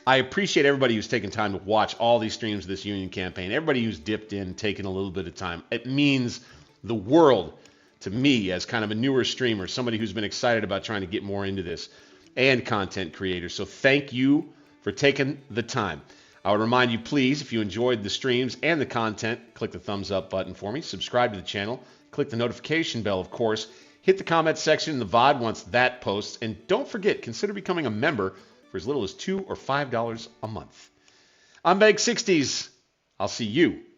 I appreciate everybody who's taken time to watch all these streams of this Union campaign. Everybody who's dipped in, taken a little bit of time. It means the world to me as kind of a newer streamer, somebody who's been excited about trying to get more into this, and content creators. So thank you for taking the time. I would remind you, please, if you enjoyed the streams and the content, click the thumbs up button for me. Subscribe to the channel. Click the notification bell, of course. Hit the comment section in the VOD once that posts. And don't forget, consider becoming a member for as little as $2 or $5 a month. I'm Bag60s. I'll see you